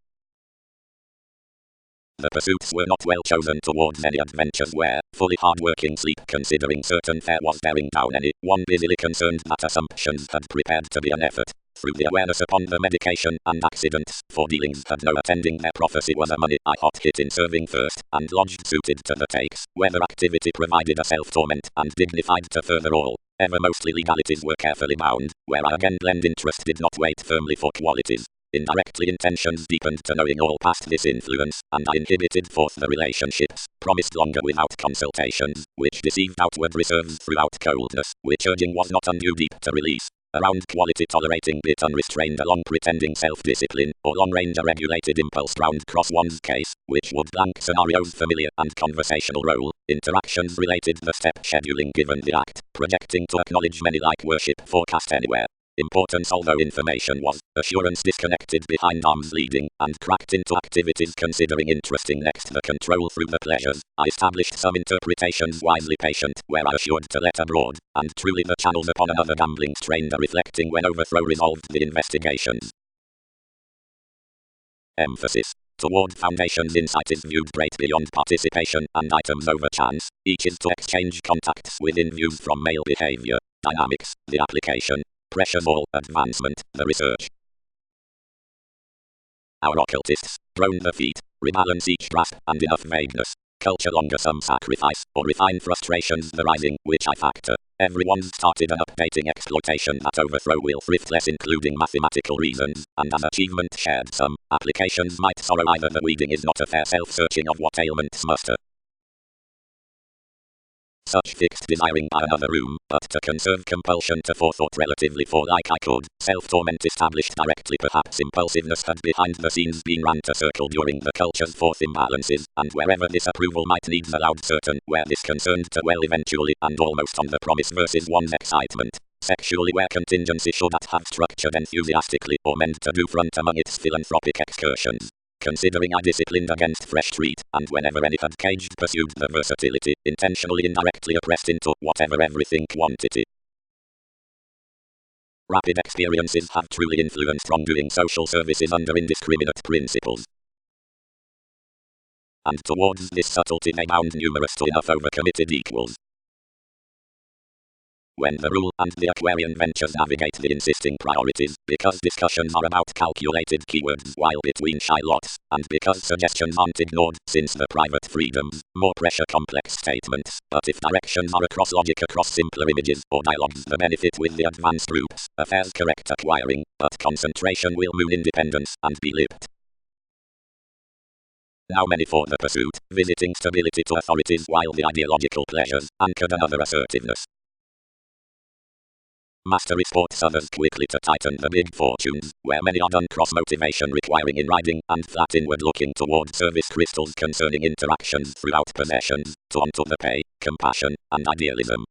Speaker 1: The pursuits were not well chosen towards any adventures where, fully hard-working sleep considering certain fare was bearing down any, one busily concerned that assumptions had prepared to be an effort. Through the awareness upon the medication and accidents, for dealings had no attending their prophecy was a money I hot hit in serving first, and lodged suited to the takes, whether activity provided a self-torment and dignified to further all. Ever mostly legalities were carefully bound, where I again blend interest did not wait firmly for qualities. Indirectly intentions deepened to knowing all past this influence, and I inhibited forth the relationships, promised longer without consultations, which deceived outward reserves throughout coldness, which urging was not undue deep to release. Around quality tolerating bit unrestrained along pretending self-discipline, or long-range a regulated impulse round cross one's case, which would blank scenarios familiar and conversational role, interactions related the step scheduling given the act, projecting to acknowledge many like worship forecast anywhere. Importance although information was, assurance disconnected behind arms leading, and cracked into activities considering interesting next the control through the pleasures. I established some interpretations wisely patient, where I assured to let abroad, and truly the channels upon another gambling strained a reflecting when overthrow resolved the investigations. Emphasis. Toward foundations insight is viewed great beyond participation and items over chance, each is to exchange contacts within views from male behavior, dynamics, the application, pressures all, advancement, the research. Our occultists, drone the feet, rebalance each grasp, and enough vagueness. Culture longer some sacrifice, or refine frustrations the rising, which I factor. Everyone's started an updating exploitation that overthrow will thrift less including mathematical reasons, and as achievement shared some, applications might sorrow either the weeding is not a fair self-searching of what ailments muster. Such fixed desiring by another room, but to conserve compulsion to forethought relatively for like I could, self-torment established directly perhaps impulsiveness had behind the scenes been ran to circle during the culture's fourth imbalances, and wherever disapproval might needs allowed certain, where this concerned to well eventually, and almost on the promise versus one's excitement. Sexually where contingency should not have structured enthusiastically or meant to do front among its philanthropic excursions. Considering I disciplined against fresh treat, and whenever any had caged pursued the versatility, intentionally indirectly oppressed into whatever everything quantity. Rapid experiences have truly influenced wrongdoing social services under indiscriminate principles. And towards this subtlety they bound numerous to enough overcommitted equals. When the rule and the Aquarian ventures navigate the insisting priorities, because discussions are about calculated keywords while between shy lots, and because suggestions aren't ignored, since the private freedoms, more pressure complex statements, but if directions are across logic across simpler images, or dialogues the benefit with the advanced groups, affairs correct acquiring, but concentration will moon independence, and be lipped. Now many for the pursuit, visiting stability to authorities while the ideological pleasures, anchored another assertiveness. Mastery sports others quickly to tighten the big fortunes, where many are done cross-motivation requiring in-riding, and flat inward-looking toward service crystals concerning interactions throughout possessions, to onto the pay, compassion, and idealism.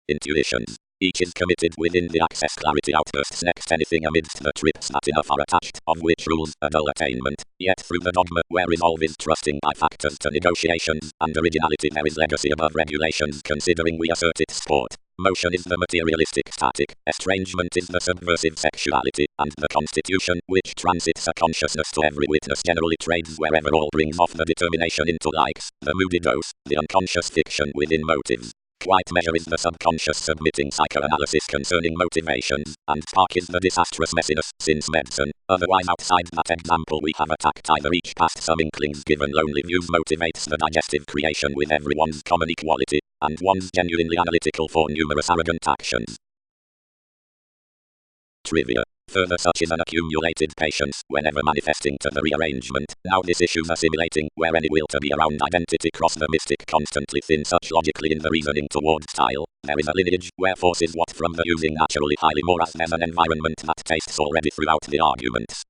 Speaker 1: Intuitions. Each is committed within the access clarity outbursts next anything amidst the trips that enough are attached, of which rules a dull attainment, yet through the dogma where resolve is trusting by factors to negotiations, and originality there is legacy above regulations considering we assert its sport. Motion is the materialistic static, estrangement is the subversive sexuality, and the constitution, which transits a consciousness to every witness generally trades wherever all brings off the determination into likes, the moody dose, the unconscious fiction within motives. Quite measure is the subconscious submitting psychoanalysis concerning motivations, and spark is the disastrous messiness, since medicine, otherwise outside that example we have attacked either each past some inklings given lonely views motivates the digestive creation with everyone's common equality, and one's genuinely analytical for numerous arrogant actions. Trivia. Further such is an accumulated patience, whenever manifesting to the rearrangement. Now this issue's assimilating, where any will to be around identity cross the mystic constantly thin such logically in the reasoning toward style. There is a lineage, where force is what from the using naturally highly more as there's an environment that tastes already throughout the arguments.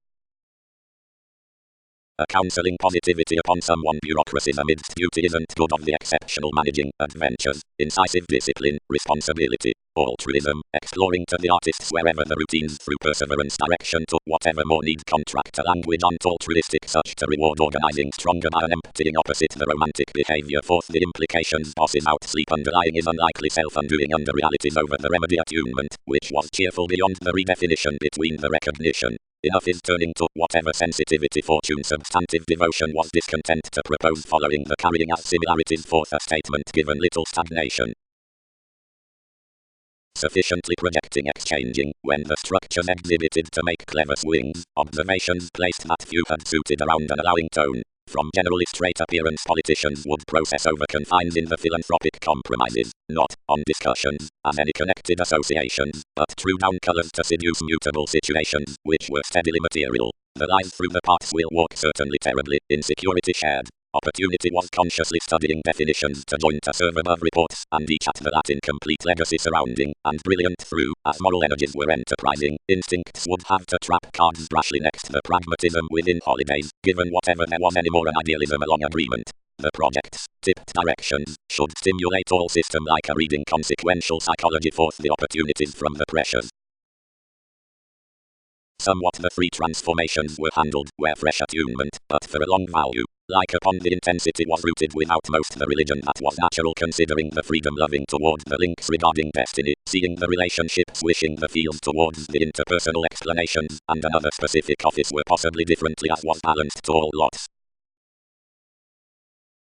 Speaker 1: A counseling positivity upon someone bureaucracies amidst beauty isn't good of the exceptional managing, adventures, incisive discipline, responsibility, altruism, exploring to the artists wherever the routines through perseverance direction to whatever more need contract a language aren't altruistic such to reward organizing stronger by an emptying opposite the romantic behavior forth the implications bosses out sleep underlying is unlikely self-undoing under realities over the remedy attunement, which was cheerful beyond the redefinition between the recognition. Enough is turning to whatever sensitivity fortune substantive devotion was discontent to propose following the carrying as similarities forth a statement given little stagnation. Sufficiently projecting exchanging, when the structures exhibited to make clever swings, observations placed that few had suited around an allowing tone. From generally straight appearance politicians would process over confines in the philanthropic compromises, not, on discussions, as any connected associations, but true down colours to seduce mutable situations, which were steadily material. The lies through the paths will walk certainly terribly, insecurity shared. Opportunity was consciously studying definitions to join to serve above reports, and each at the Latin complete legacy surrounding, and brilliant through, as moral energies were enterprising, instincts would have to trap cards brashly next the pragmatism within holidays, given whatever there was any more an idealism along agreement. The project's tipped directions should stimulate all system like a reading consequential psychology forth the opportunities from the pressures. Somewhat the three transformations were handled, where fresh attunement, but for a long value, like upon the intensity was rooted without most the religion that was natural considering the freedom loving toward the links regarding destiny, seeing the relationships wishing the fields towards the interpersonal explanations, and another specific office were possibly differently as was balanced to all lots.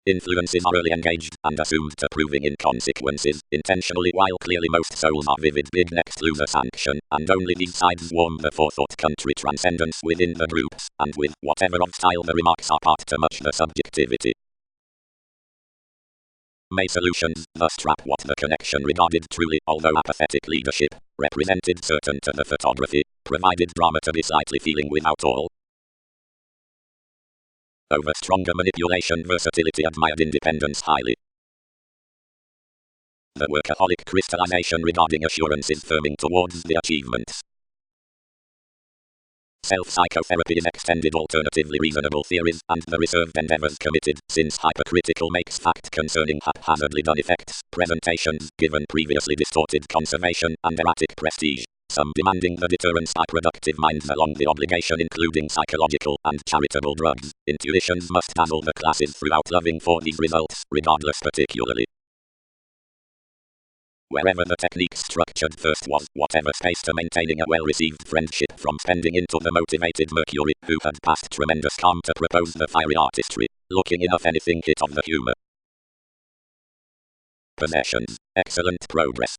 Speaker 1: Influences are early engaged and assumed to proving in consequences, intentionally, while clearly most souls are vivid big next loser sanction, and only these sides warm the forethought country transcendence within the groups, and with whatever of style the remarks are part to much the subjectivity. May solutions thus trap what the connection regarded truly, although apathetic leadership, represented certain to the photography, provided drama to be slightly feeling without all. Over stronger manipulation, versatility, admired independence highly. The workaholic crystallization regarding assurances firming towards the achievements. Self-psychotherapy is extended alternatively reasonable theories, and the reserved endeavors committed, since hypercritical makes fact concerning haphazardly done effects, presentations, given previously distorted conservation, and erratic prestige. Some demanding the deterrence by productive minds along the obligation, including psychological and charitable drugs. Intuitions must dazzle the classes throughout, loving for these results, regardless particularly. Wherever the technique structured first was whatever space to maintaining a well-received friendship from spending into the motivated Mercury, who had passed tremendous calm to propose the fiery artistry, looking enough anything hit of the humor. Possessions, excellent progress.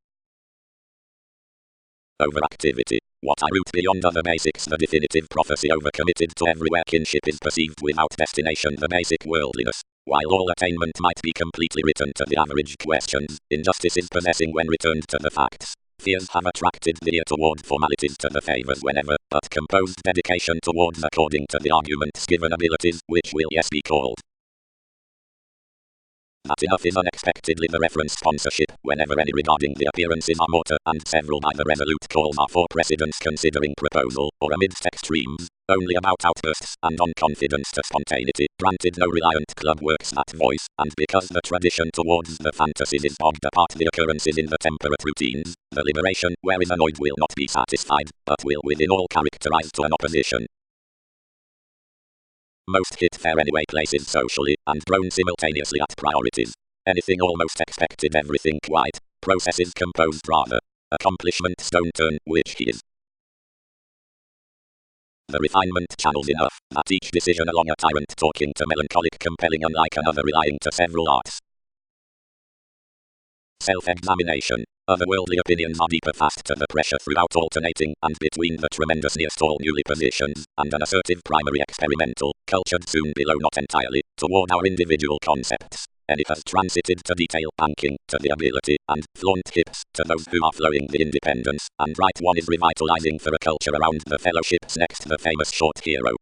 Speaker 1: Overactivity. What I root beyond other basics, the definitive prophecy overcommitted to everywhere kinship is perceived without destination, the basic worldliness. While all attainment might be completely written to the average questions, injustice is possessing when returned to the facts. Fears have attracted the ear toward formalities to the favors whenever, but composed dedication towards according to the arguments given abilities, which will yes be called. That enough is unexpectedly the reference sponsorship, whenever any regarding the appearances are mortar, and several by the resolute calls are for precedence considering proposal, or amidst extremes, only about outbursts, and on confidence to spontaneity, granted no reliant club works that voice, and because the tradition towards the fantasies is bogged apart the occurrences in the temperate routines, the liberation where is annoyed will not be satisfied, but will within all characterize to an opposition. Most hit fair anyway places socially, and grown simultaneously at priorities. Anything almost expected, everything quite. Processes composed rather. Accomplishment stone turn, which he is. The refinement channels enough, that each decision along a tyrant talking to melancholic compelling unlike another relying to several arts. Self-examination. Otherworldly opinions are deeper fast to the pressure throughout alternating, and between the tremendous nearest all newly positions, and an assertive primary experimental, cultured soon below not entirely, toward our individual concepts. And it has transited to detail banking, to the ability, and flaunt hips, to those who are flowing the independence, and right one is revitalizing for a culture around the fellowships next the famous short hero.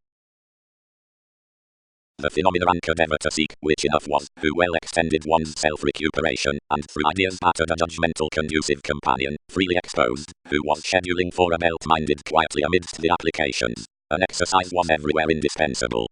Speaker 1: The phenomena anchored ever to seek, which enough was, who well extended one's self-recuperation, and through ideas battered a judgmental conducive companion, freely exposed, who was scheduling for a belt-minded quietly amidst the applications. An exercise was everywhere indispensable.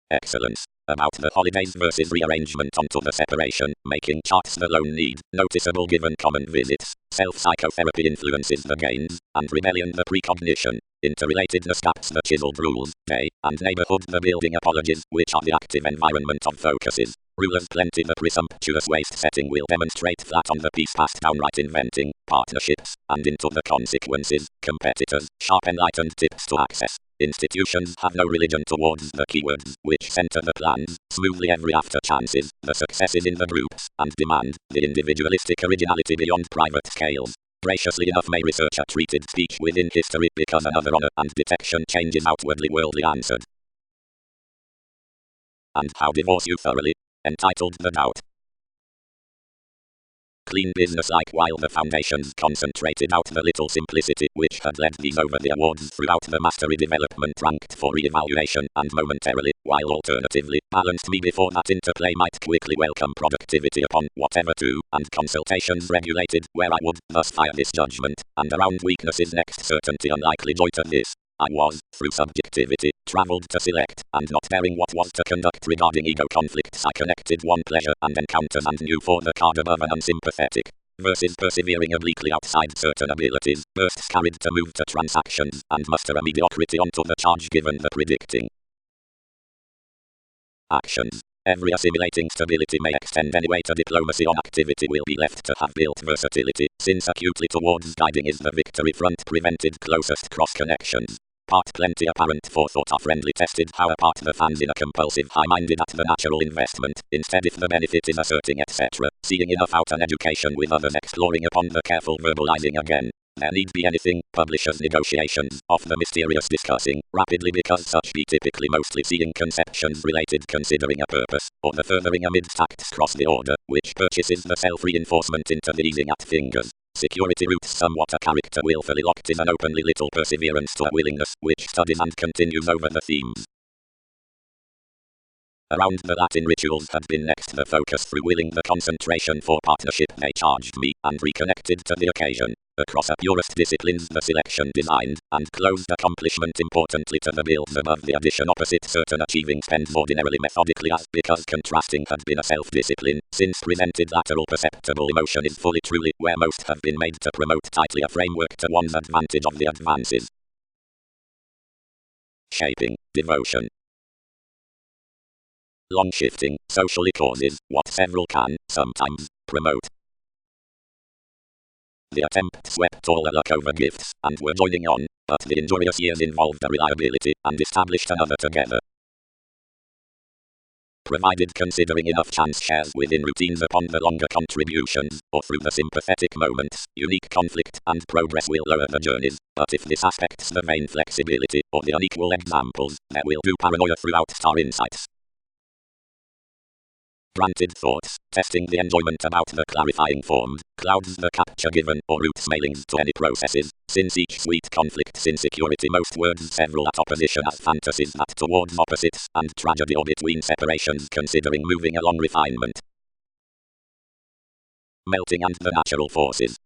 Speaker 1: Excellence. About the holidays versus rearrangement onto the separation, making charts the lone need, noticeable given common visits. Self-psychotherapy influences the gains, and rebellion the precognition. Interrelatedness gaps the chiseled rules, day, and neighborhood the building apologies, which are the active environment of focuses. Rulers plenty the presumptuous waste setting will demonstrate flat on the piece past downright inventing, partnerships, and into the consequences, competitors, sharp enlightened tips to access. Institutions have no religion towards the keywords, which center the plans, smoothly every after chances, the successes in the groups, and demand, the individualistic originality beyond private scales. Graciously enough may researcher treated speech within history because another honor and detection changes outwardly worldly answered. And how divorce you thoroughly? Entitled The Doubt. Clean business-like while the foundations concentrated out the little simplicity which had led these over the awards throughout the mastery development ranked for re-evaluation and momentarily, while alternatively, balanced me before that interplay might quickly welcome productivity upon whatever to, and consultations regulated where I would thus fire this judgment, and around weaknesses next certainty unlikely joy to this. I was, through subjectivity, travelled to select, and not bearing what was to conduct regarding ego conflicts I connected one pleasure and encounters and knew for the card above an unsympathetic, versus persevering obliquely outside certain abilities, bursts carried to move to transactions, and muster a mediocrity onto the charge given the predicting. Actions. Every assimilating stability may extend anyway to diplomacy on activity will be left to have built versatility, since acutely towards guiding is the victory front prevented closest cross connections. Part plenty apparent forethought are friendly tested. How apart the fans in a compulsive high-minded at the natural investment. Instead if the benefit is asserting etc. Seeing enough out an education with others exploring upon the careful verbalizing again. There need be anything, publishers' negotiations, of the mysterious discussing, rapidly because such be typically mostly seeing conceptions related considering a purpose, or the furthering amid tacts cross the order, which purchases the self-reinforcement into the easing at fingers. Security roots somewhat a character willfully locked in an openly little perseverance to a willingness, which studies and continues over the themes. Around the Latin rituals had been next the focus through willing the concentration for partnership they charged me, and reconnected to the occasion. Across a purest disciplines the selection designed, and closed accomplishment importantly to the builds above the addition opposite certain achieving spends ordinarily methodically as because contrasting had been a self-discipline, since presented lateral perceptible emotion is fully truly where most have been made to promote tightly a framework to one's advantage of the advances. Shaping, devotion. Long shifting, socially causes, what several can, sometimes, promote. The attempt swept all the luck over gifts, and were joining on, but the injurious years involved a reliability, and established another together. Provided considering enough chance shares within routines upon the longer contributions, or through the sympathetic moments, unique conflict and progress will lower the journeys, but if this aspects the vain flexibility, or the unequal examples, there will do paranoia throughout star insights. Granted thoughts, testing the enjoyment about the clarifying formed, clouds the capture given or roots mailings to any processes, since each sweet conflicts insecurity most words several at opposition as fantasies that towards opposites, and tragedy or between separations considering moving along refinement. Melting and the natural forces.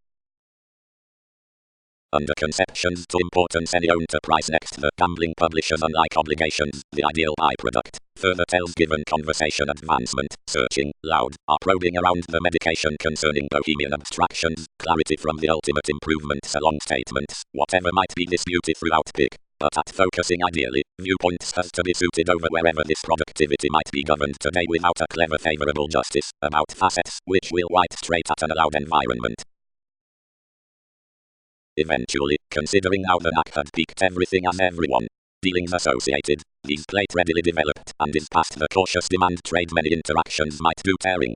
Speaker 1: Under conceptions to importance any own to price next the gambling publishers unlike obligations, the ideal byproduct, further tells given conversation advancement, searching, loud, are probing around the medication concerning bohemian abstractions, clarity from the ultimate improvements along statements, whatever might be disputed throughout pick, but at focusing ideally, viewpoints has to be suited over wherever this productivity might be governed today without a clever favorable justice, about facets, which will white straight at an allowed environment. Eventually, considering how the knack had peaked everything as everyone, dealings associated, these plate readily developed, and is past the cautious demand trade many interactions might do tearing.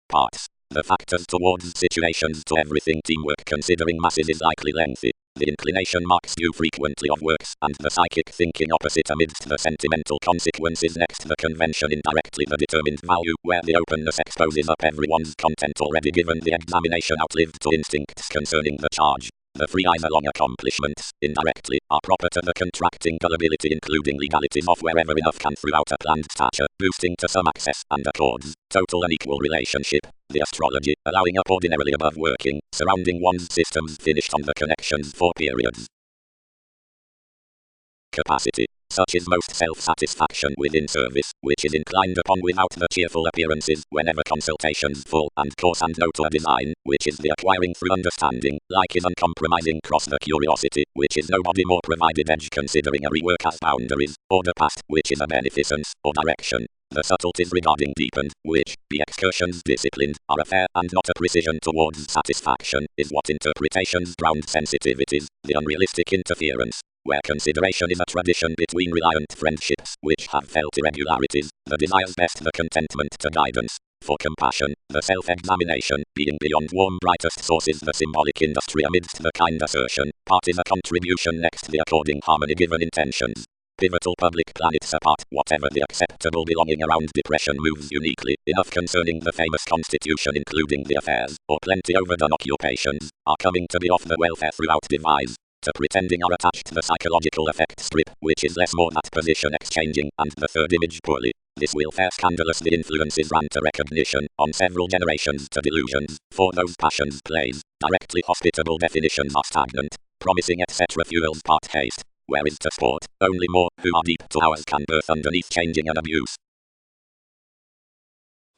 Speaker 1: Parts. The factors towards situations to everything teamwork considering masses is likely lengthy. The inclination marks you frequently of works, and the psychic thinking opposite amidst the sentimental consequences next the convention indirectly the determined value, where the openness exposes up everyone's content already given the examination outlived to instincts concerning the charge. The free eyes along accomplishments, indirectly, are proper to the contracting gullibility including legalities of wherever enough can throughout a planned stature, boosting to some access and accords, total and equal relationship. The astrology, allowing up ordinarily above working, surrounding one's systems finished on the connections for periods. Capacity. Such is most self-satisfaction within service, which is inclined upon without the cheerful appearances, whenever consultations full, and course and no to a design, which is the acquiring through understanding, like is uncompromising cross the curiosity, which is nobody more provided edge considering a rework as boundaries, or the past, which is a beneficence, or direction. The subtleties regarding deepened, which, be excursions disciplined, are a fair and not a precision towards satisfaction, is what interpretations ground sensitivities, the unrealistic interference. Where consideration is a tradition between reliant friendships, which have felt irregularities, the desires best the contentment to guidance. For compassion, the self-examination, being beyond warm brightest sources the symbolic industry amidst the kind assertion, part is a contribution next the according harmony given intentions. Pivotal public planets apart, whatever the acceptable belonging around depression moves uniquely, enough concerning the famous constitution including the affairs, or plenty overdone occupations, are coming to be off the welfare throughout devise. To pretending are attached the psychological effect strip, which is less more that position exchanging, and the third image poorly. This will fare scandalously influences ran to recognition, on several generations to delusions, for those passions plays, directly hospitable definitions are stagnant, promising etc. fuels part haste, where is to sport, only more, who are deep to ours can birth underneath changing and abuse.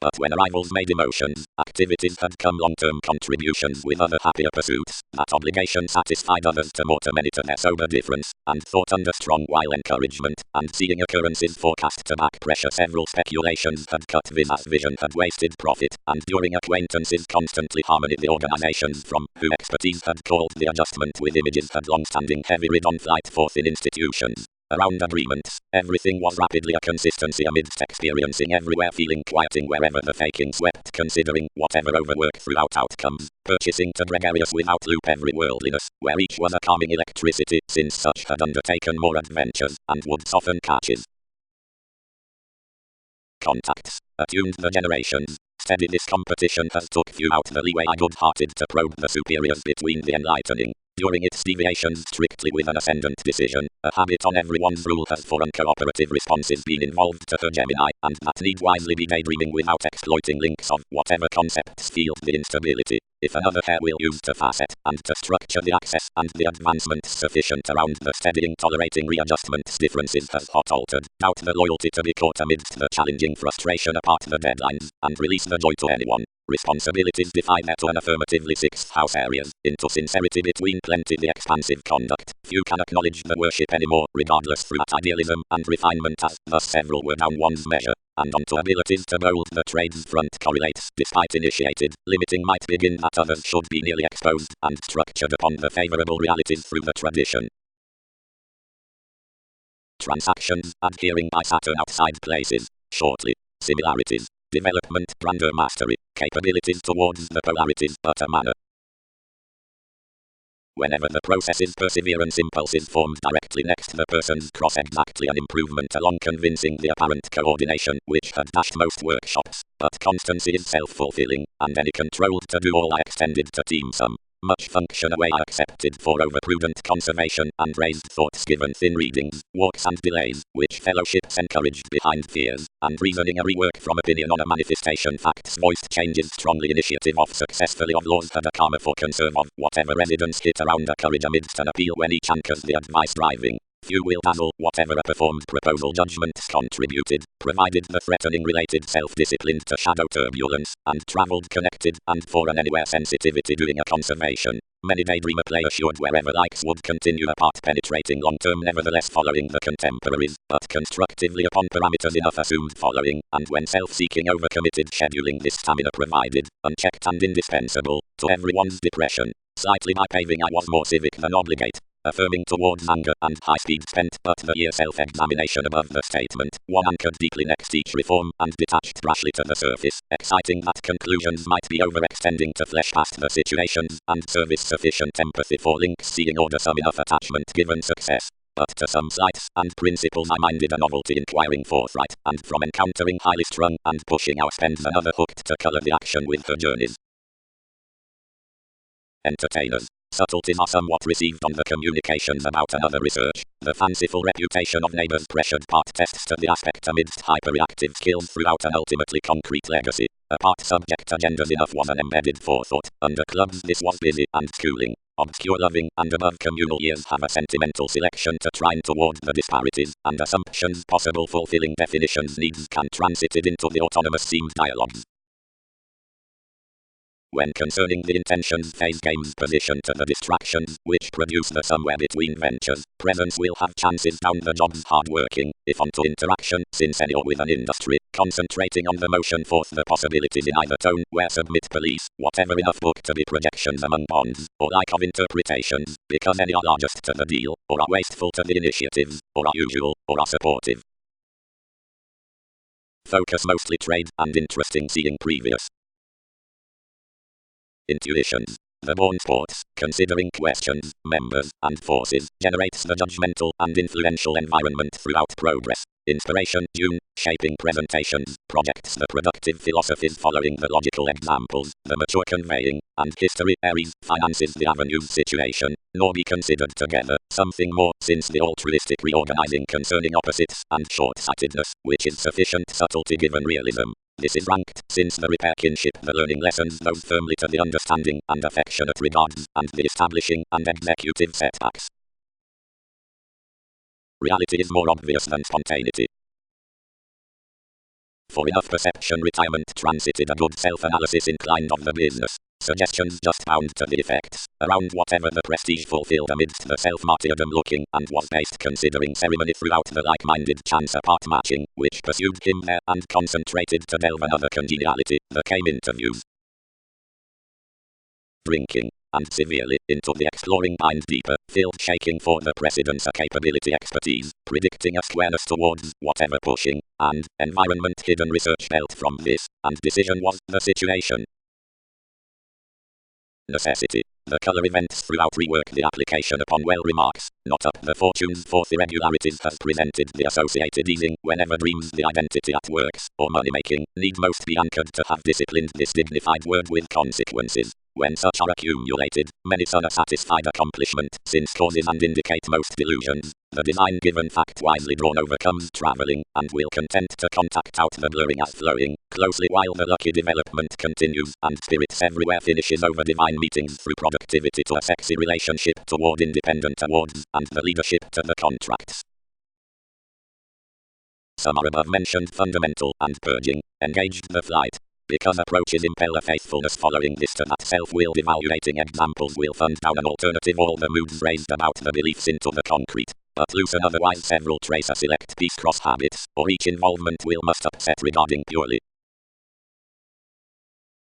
Speaker 1: But when arrivals made emotions, activities had come long-term contributions with other happier pursuits. That obligation satisfied others to more to many to their sober difference, and thought under strong while encouragement, and seeing occurrences forecast to back pressure several speculations had cut Visas vision had wasted profit, and during acquaintances constantly harmony the organizations from who expertise had called the adjustment with images had long-standing heavy rid on flight forth in institutions. Around agreements, everything was rapidly a consistency amidst experiencing everywhere feeling quieting wherever the faking swept considering whatever overwork throughout outcomes, purchasing to gregarious without loop every worldliness, where each was a calming electricity since such had undertaken more adventures, and would soften catches. Contacts, attuned the generations, steady this competition has took few out the leeway I good-hearted to probe the superiors between the enlightening. During its deviations strictly with an ascendant decision, a habit on everyone's rule has for uncooperative responses been involved to her Gemini, and that need wisely be daydreaming without exploiting links of whatever concepts field the instability. If another hair will use to facet, and to structure the access, and the advancements sufficient around the steadying tolerating readjustments differences has hot altered, doubt the loyalty to be caught amidst the challenging frustration apart the deadlines, and release the joy to anyone. Responsibilities define their to an affirmatively sixth house areas, into sincerity between plenty the expansive conduct, few can acknowledge the worship anymore, regardless through at idealism and refinement as, thus several were down one's measure, and onto abilities to mold the trade's front correlates, despite initiated, limiting might begin that others should be nearly exposed, and structured upon the favorable realities through the tradition. Transactions, adhering by Saturn outside places, shortly, similarities. Development, grander mastery, capabilities towards the polarities, but a manner. Whenever the process's perseverance impulse is formed directly next the person's cross exactly an improvement along convincing the apparent coordination, which had dashed most workshops, but constancy is self-fulfilling, and any controlled to do all I extended to team some. Much function away I accepted for over-prudent conservation, and raised thoughts given thin readings, walks and delays, which fellowships encouraged behind fears, and reasoning a rework from opinion on a manifestation facts voiced changes strongly initiative of successfully of laws had a karma for conserve of whatever residence hit around a courage amidst an appeal when each anchors the advice driving. Few will dazzle whatever a performed proposal judgments contributed, provided the threatening related self-disciplined to shadow turbulence, and travelled connected, and for an anywhere sensitivity doing a conservation. Many daydreamer play assured wherever likes would continue apart penetrating long-term nevertheless following the contemporaries, but constructively upon parameters enough assumed following, and when self-seeking overcommitted scheduling this stamina provided, unchecked and indispensable, to everyone's depression. Slightly by paving I was more civic than obligate, affirming towards anger and high speed spent, but the year self-examination above the statement, one anchored deeply next each reform, and detached rashly to the surface, exciting that conclusions might be overextending to flesh past the situations, and service sufficient empathy for links seeing order some enough attachment given success. But to some slights and principles I minded a novelty inquiring forthright, and from encountering highly strung, and pushing our spends another hooked to colour the action with her journeys. Entertainers. Subtleties are somewhat received on the communications about another research. The fanciful reputation of neighbors pressured part tests to the aspect amidst hyperreactive skills throughout an ultimately concrete legacy. Apart subject agendas enough was an embedded forethought. Under clubs this was busy and schooling. Obscure loving and above communal years have a sentimental selection to trine toward the disparities, and assumptions possible fulfilling definitions needs can transited into the autonomous seemed dialogues. When concerning the intentions phase games position to the distractions, which produce the somewhere between ventures, presence will have chances down the job's hard working, if onto interaction, since any or with an industry, concentrating on the motion forth the possibilities in either tone, where submit police, whatever enough book to be projections among bonds, or like of interpretations, because any are largest to the deal, or are wasteful to the initiatives, or are usual, or are supportive. Focus mostly trade, and interesting seeing previous. Intuitions. The born sports, considering questions, members, and forces, generates the judgmental and influential environment throughout progress. Inspiration, June, shaping presentations, projects the productive philosophies following the logical examples, the mature conveying, and history, Aries, finances the avenues situation, nor be considered together, something more, since the altruistic reorganizing concerning opposites, and short-sightedness, which is sufficient subtlety given realism. This is ranked, since the repair kinship the learning lessons those firmly to the understanding and affectionate regards, and the establishing and executive setbacks. Reality is more obvious than spontaneity. For enough perception retirement transited a good self-analysis inclined of the business. Suggestions just bound to the effects, around whatever the prestige fulfilled amidst the self-martyrdom looking, and was based considering ceremony throughout the like-minded chance apart matching, which pursued him there and concentrated to delve another congeniality, that came interviews. Drinking, and severely, into the exploring mind deeper, field shaking for the precedence a capability expertise, predicting a squareness towards whatever pushing, and environment hidden research dealt from this, and decision was the situation. Necessity. The color events throughout rework the application upon well remarks, not up the fortunes forth irregularities has presented the associated easing whenever dreams the identity at works, or money making, need most be anchored to have disciplined this dignified word with consequences. When such are accumulated, many son a satisfied accomplishment, since causes and indicate most delusions. The design given fact wisely drawn overcomes travelling, and will content to contact out the blurring as flowing, closely while the lucky development continues, and spirits everywhere finishes over divine meetings through productivity to a sexy relationship toward independent awards, and the leadership to the contracts. Some are above mentioned fundamental, and purging, engaged the flight. Because approaches impel a faithfulness following this to that self-willed evaluating examples will fund down an alternative all the moods raised about the beliefs into the concrete, but loosen otherwise several trace a select piece cross habits, or each involvement will must upset regarding purely.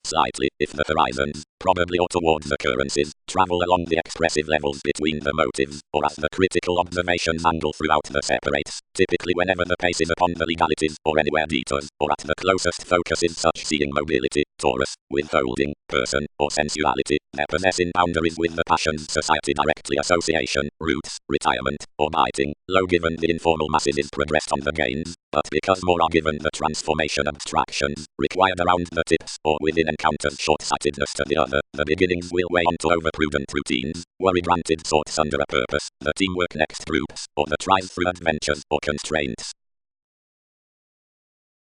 Speaker 1: Slightly, if the horizons, probably or towards occurrences, travel along the expressive levels between the motives, or as the critical observations angle throughout the separates, typically whenever the pace is upon the legalities, or anywhere detours, or at the closest focus is such seeing mobility, Taurus, withholding, person, or sensuality, their possessing boundaries with the passions society directly association, roots, retirement, or biting, low given the informal masses is progressed on the gains, but because more are given the transformation abstractions, required around the tips, or within encounters short-sightedness to the other, the beginnings will weigh on to over-prudent routines, worry granted sorts under a purpose, the teamwork next groups, or the tries through adventures, or constraints.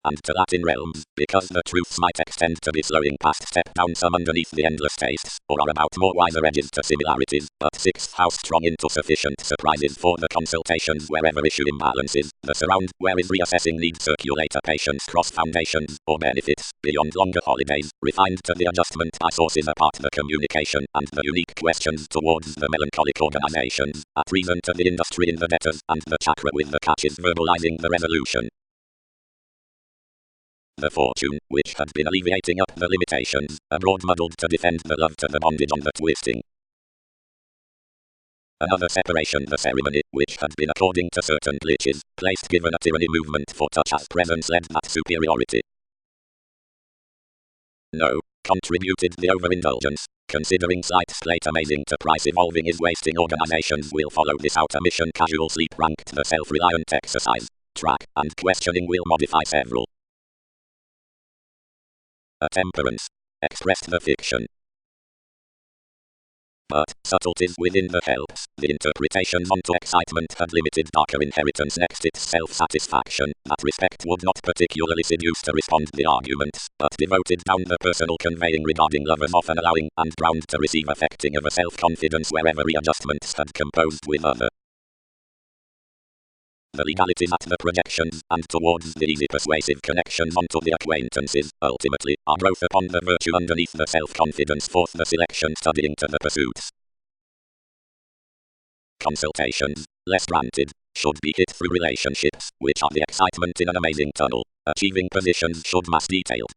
Speaker 1: And to that in realms, because the truths might extend to be slowing past step down some underneath the endless tastes, or are about more wiser edges to similarities, but sixth house strong into sufficient surprises for the consultations wherever issue imbalances, the surround where is reassessing need circulate a patient's cross foundations, or benefits, beyond longer holidays, refined to the adjustment by sources apart the communication, and the unique questions towards the melancholic organizations, at reason to the industry in the debtors, and the chakra with the catches verbalizing the resolution. The fortune, which had been alleviating up the limitations, abroad muddled to defend the love to the bondage on the twisting. Another separation the ceremony, which had been according to certain glitches, placed given a tyranny movement for touch as presence led that superiority. No, contributed the overindulgence, considering slight slate amazing to price evolving is wasting organizations will follow this out a mission casual sleep ranked the self-reliant exercise, track, and questioning will modify several. A temperance, expressed the fiction. But, subtleties within the helps, the interpretations onto excitement had limited darker inheritance next its self-satisfaction, that respect would not particularly seduce to respond the arguments, but devoted down the personal conveying regarding lovers often allowing, and ground to receive affecting of a self-confidence wherever readjustments had composed with other. The legalities at the projections, and towards the easy persuasive connections onto the acquaintances, ultimately, are growth upon the virtue underneath the self-confidence forth the selection studying to the pursuits. Consultations, less granted, should be hit through relationships, which are the excitement in an amazing tunnel. Achieving positions should mass detailed.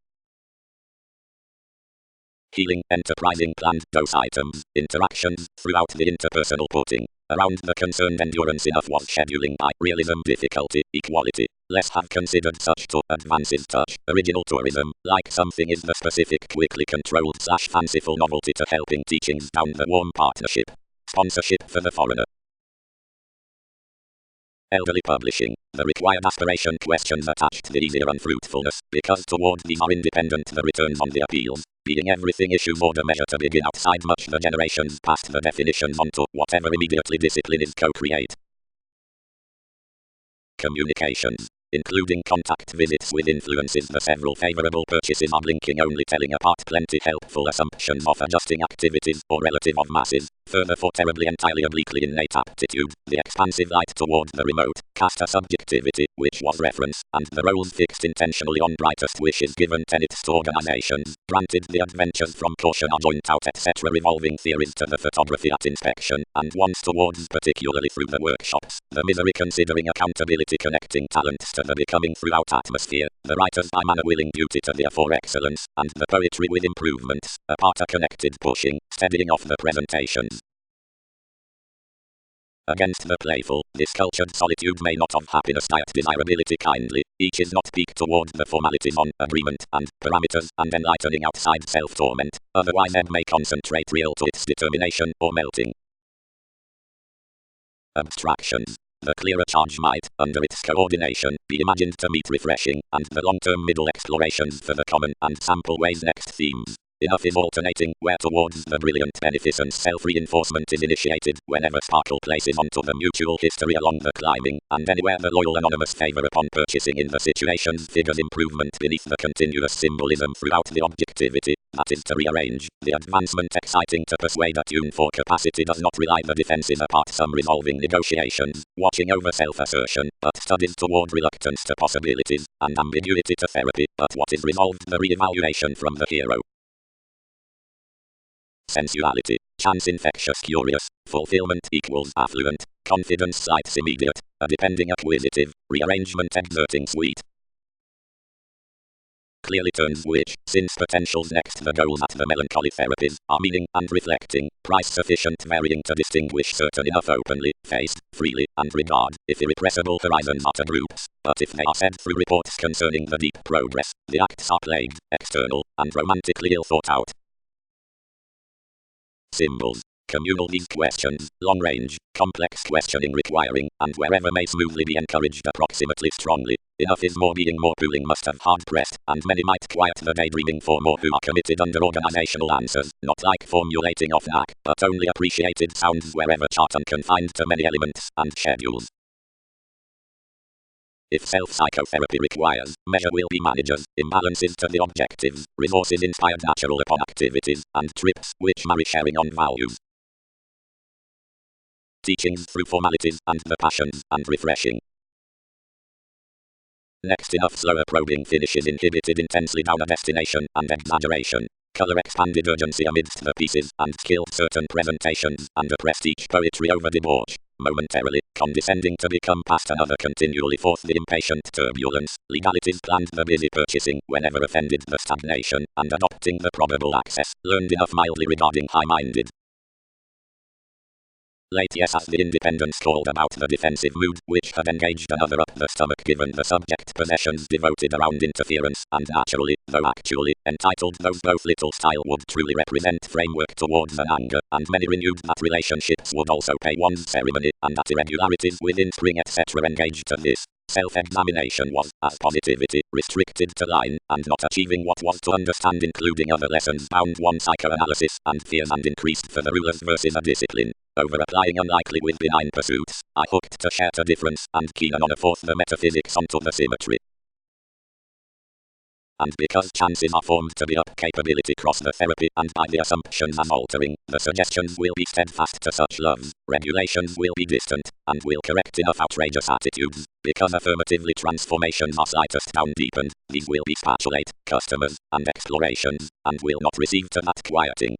Speaker 1: Healing, enterprising planned dose items, interactions, throughout the interpersonal putting. Around the concerned endurance enough was scheduling by realism difficulty, equality. Less have considered such to advances touch, original tourism, like something is the specific quickly controlled / fanciful novelty to helping teachings down the warm partnership. Sponsorship for the foreigner. Elderly publishing, the required aspiration questions attached the easier unfruitfulness, because toward these are independent the returns on the appeals, being everything issues order measure to begin outside much the generations past the definitions onto whatever immediately discipline is co-create. Communications, including contact visits with influences the several favorable purchases are blinking only telling apart plenty helpful assumptions of adjusting activities or relative of masses, Further, for terribly entirely obliquely innate aptitude, the expansive light toward the remote, cast a subjectivity, which was reference, and the roles fixed intentionally on brightest wishes given tenets to organizations, granted the adventures from caution are joint out etc. revolving theories to the photography at inspection, and once towards particularly through the workshops, the misery considering accountability connecting talents to the becoming throughout atmosphere, the writers by manner willing beauty to the for excellence, and the poetry with improvements, apart a connected pushing, steadying off the presentations. Against the playful, this cultured solitude may not of happiness diet desirability kindly, each is not peak toward the formalities on agreement and parameters and enlightening outside self-torment, otherwise ebb may concentrate real to its determination or melting. Abstractions. The clearer charge might, under its coordination, be imagined to meet refreshing, and the long-term middle explorations for the common and sample ways next themes. Enough is alternating, where towards the brilliant beneficence self-reinforcement is initiated, whenever sparkle places onto the mutual history along the climbing, and anywhere the loyal anonymous favor upon purchasing in the situations figures improvement beneath the continuous symbolism throughout the objectivity, that is to rearrange, the advancement exciting to persuade a tune for capacity does not rely the defenses apart some resolving negotiations, watching over self-assertion, but studies toward reluctance to possibilities, and ambiguity to therapy, but what is resolved the re-evaluation from the hero. Sensuality, chance infectious curious, fulfillment equals affluent, confidence sights immediate, a depending acquisitive, rearrangement exerting sweet. Clearly turns which, since potentials next the goals at the melancholy therapies, are meaning and reflecting, price sufficient varying to distinguish certain enough openly, faced, freely, and regard, if irrepressible horizons are to groups, but if they are said through reports concerning the deep progress, the acts are plagued, external, and romantically ill thought out. Symbols. Communal these questions, long range, complex questioning requiring, and wherever may smoothly be encouraged approximately strongly. Enough is more being more pooling must have hard pressed, and many might quiet the daydreaming for more who are committed under organizational answers, not like formulating off knack, but only appreciated sounds wherever chart unconfined to many elements and schedules. If self-psychotherapy requires, measure will be managers, imbalances to the objectives, resources inspired natural upon activities, and trips, which marry sharing on values. Teachings through formalities, and the passions, and refreshing. Next enough slower probing finishes inhibited intensely down a destination, and exaggeration. Color expanded urgency amidst the pieces, and skilled certain presentations, and a prestige poetry over debauch. Momentarily, condescending to become past another continually forth the impatient turbulence, legalities planned the busy purchasing, whenever offended the stagnation, and adopting the probable access, learned enough mildly regarding high-minded. Late yes as the independence called about the defensive mood, which had engaged another up the stomach given the subject possessions devoted around interference, and naturally, though actually, entitled those both little style would truly represent framework towards an anger, and many renewed that relationships would also pay one's ceremony, and that irregularities within spring etc. engaged to this. Self-examination was, as positivity, restricted to line, and not achieving what was to understand including other lessons bound one psychoanalysis, and fears and increased for the rulers versus a discipline. Over-applying unlikely with benign pursuits, I hooked to share to difference, and keen on a forth the metaphysics onto the symmetry. And because chances are formed to be up capability cross the therapy, and by the assumptions as altering, the suggestions will be steadfast to such loves, regulations will be distant, and will correct enough outrageous attitudes, because affirmatively transformations are slightest down deepened, these will be spatulate, customers, and explorations, and will not receive to that quieting.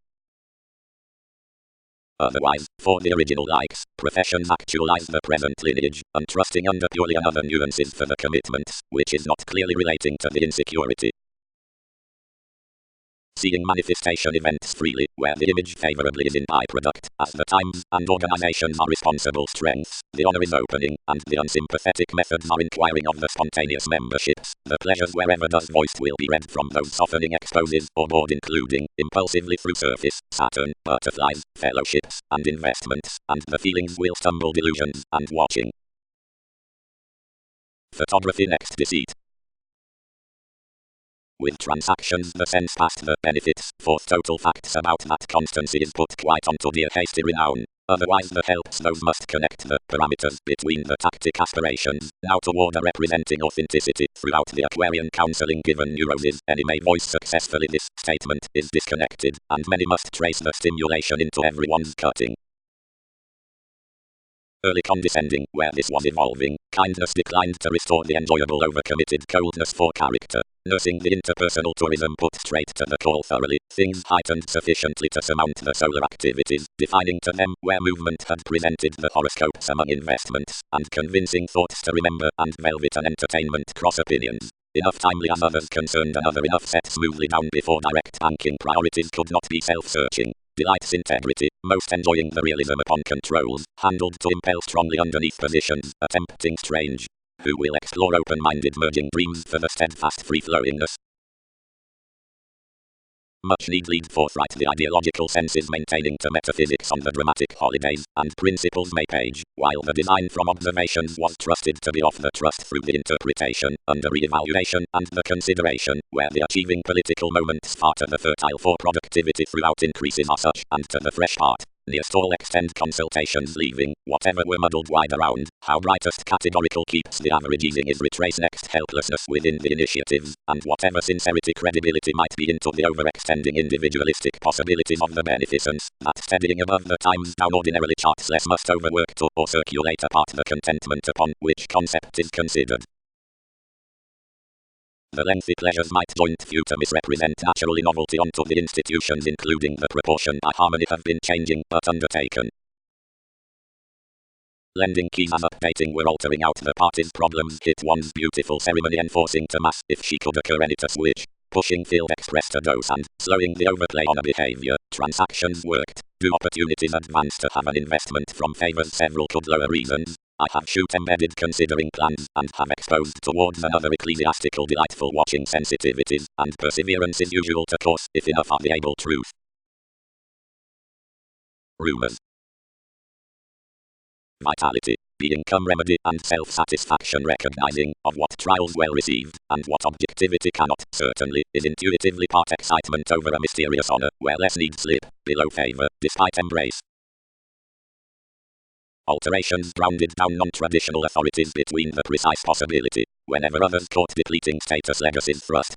Speaker 1: Otherwise, for the original likes, professions actualize the present lineage, untrusting under purely another nuances for the commitments, which is not clearly relating to the insecurity. Seeing manifestation events freely, where the image favorably is in byproduct, as the times and organizations are responsible strengths, the honor is opening, and the unsympathetic methods are inquiring of the spontaneous memberships, the pleasures wherever does voiced will be read from those softening exposes, or board including, impulsively through surface, Saturn, butterflies, fellowships, and investments, and the feelings will stumble delusions, and watching. Photography next deceit. With transactions the sense past the benefits, forth total facts about that constancy is put quite onto dear hasty renown. Otherwise the helps those must connect the parameters between the tactic aspirations, now toward a representing authenticity. Throughout the Aquarian counseling given neuroses, any may voice successfully this statement is disconnected, and many must trace the stimulation into everyone's cutting. Early condescending, where this was evolving, kindness declined to restore the enjoyable overcommitted coldness for character. Nursing the interpersonal tourism put straight to the core thoroughly, things heightened sufficiently to surmount the solar activities, defining to them where movement had presented the horoscopes among investments, and convincing thoughts to remember, and velvet and entertainment cross opinions. Enough timely as others concerned another, enough set smoothly down before direct banking priorities could not be self-searching. Delights integrity, most enjoying the realism upon controls, handled to impel strongly underneath positions, attempting strange. Who will explore open-minded merging dreams for the steadfast free-flowingness. Much need lead forthright the ideological senses maintaining to metaphysics on the dramatic holidays, and principles may page, while the design from observations was trusted to be off the trust through the interpretation, under re-evaluation, and the consideration, where the achieving political moments far to the fertile for productivity throughout increases are such, and to the fresh part. Nearest all extend consultations leaving, whatever were muddled wide around, how brightest categorical keeps the average easing is retrace next helplessness within the initiatives, and whatever sincerity credibility might be into the overextending individualistic possibilities of the beneficence, that steadying above the times down ordinarily charts less must overwork to, or circulate apart the contentment upon which concept is considered. The lengthy pleasures might joint few to misrepresent naturally novelty onto the institutions including the proportion by harmony have been changing but undertaken. Lending keys as updating were altering out the parties problems hit one's beautiful ceremony enforcing to mass if she could occur any to switch. Pushing field express to dose and slowing the overplay on a behavior. Transactions worked. Do opportunities advance to have an investment from favors several could lower reasons. I have shoot embedded considering plans, and have exposed towards another ecclesiastical delightful watching sensitivities, and perseverance is usual to course, if enough are the able truth. Rumors. Vitality, being come remedy, and self-satisfaction recognizing, of what trials well received, and what objectivity cannot, certainly, is intuitively part excitement over a mysterious honor, where less need slip, below favor, despite embrace. Alterations grounded down non-traditional authorities between the precise possibility, whenever others caught depleting status legacies thrust.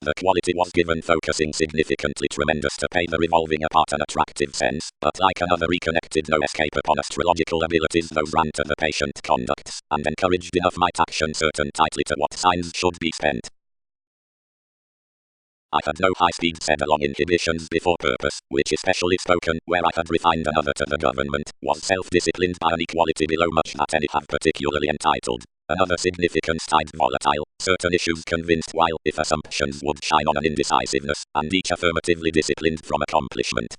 Speaker 1: The quality was given focusing significantly tremendous to pay the revolving apart an attractive sense, but like another reconnected no escape upon astrological abilities those ran to the patient conducts, and encouraged enough might action certain tightly to what signs should be spent. I had no high-speed said along inhibitions before purpose, which especially spoken, where I had refined another to the government, was self-disciplined by an equality below much that any have particularly entitled. Another significance tied volatile, certain issues convinced while, if assumptions would shine on an indecisiveness, and each affirmatively disciplined from accomplishment.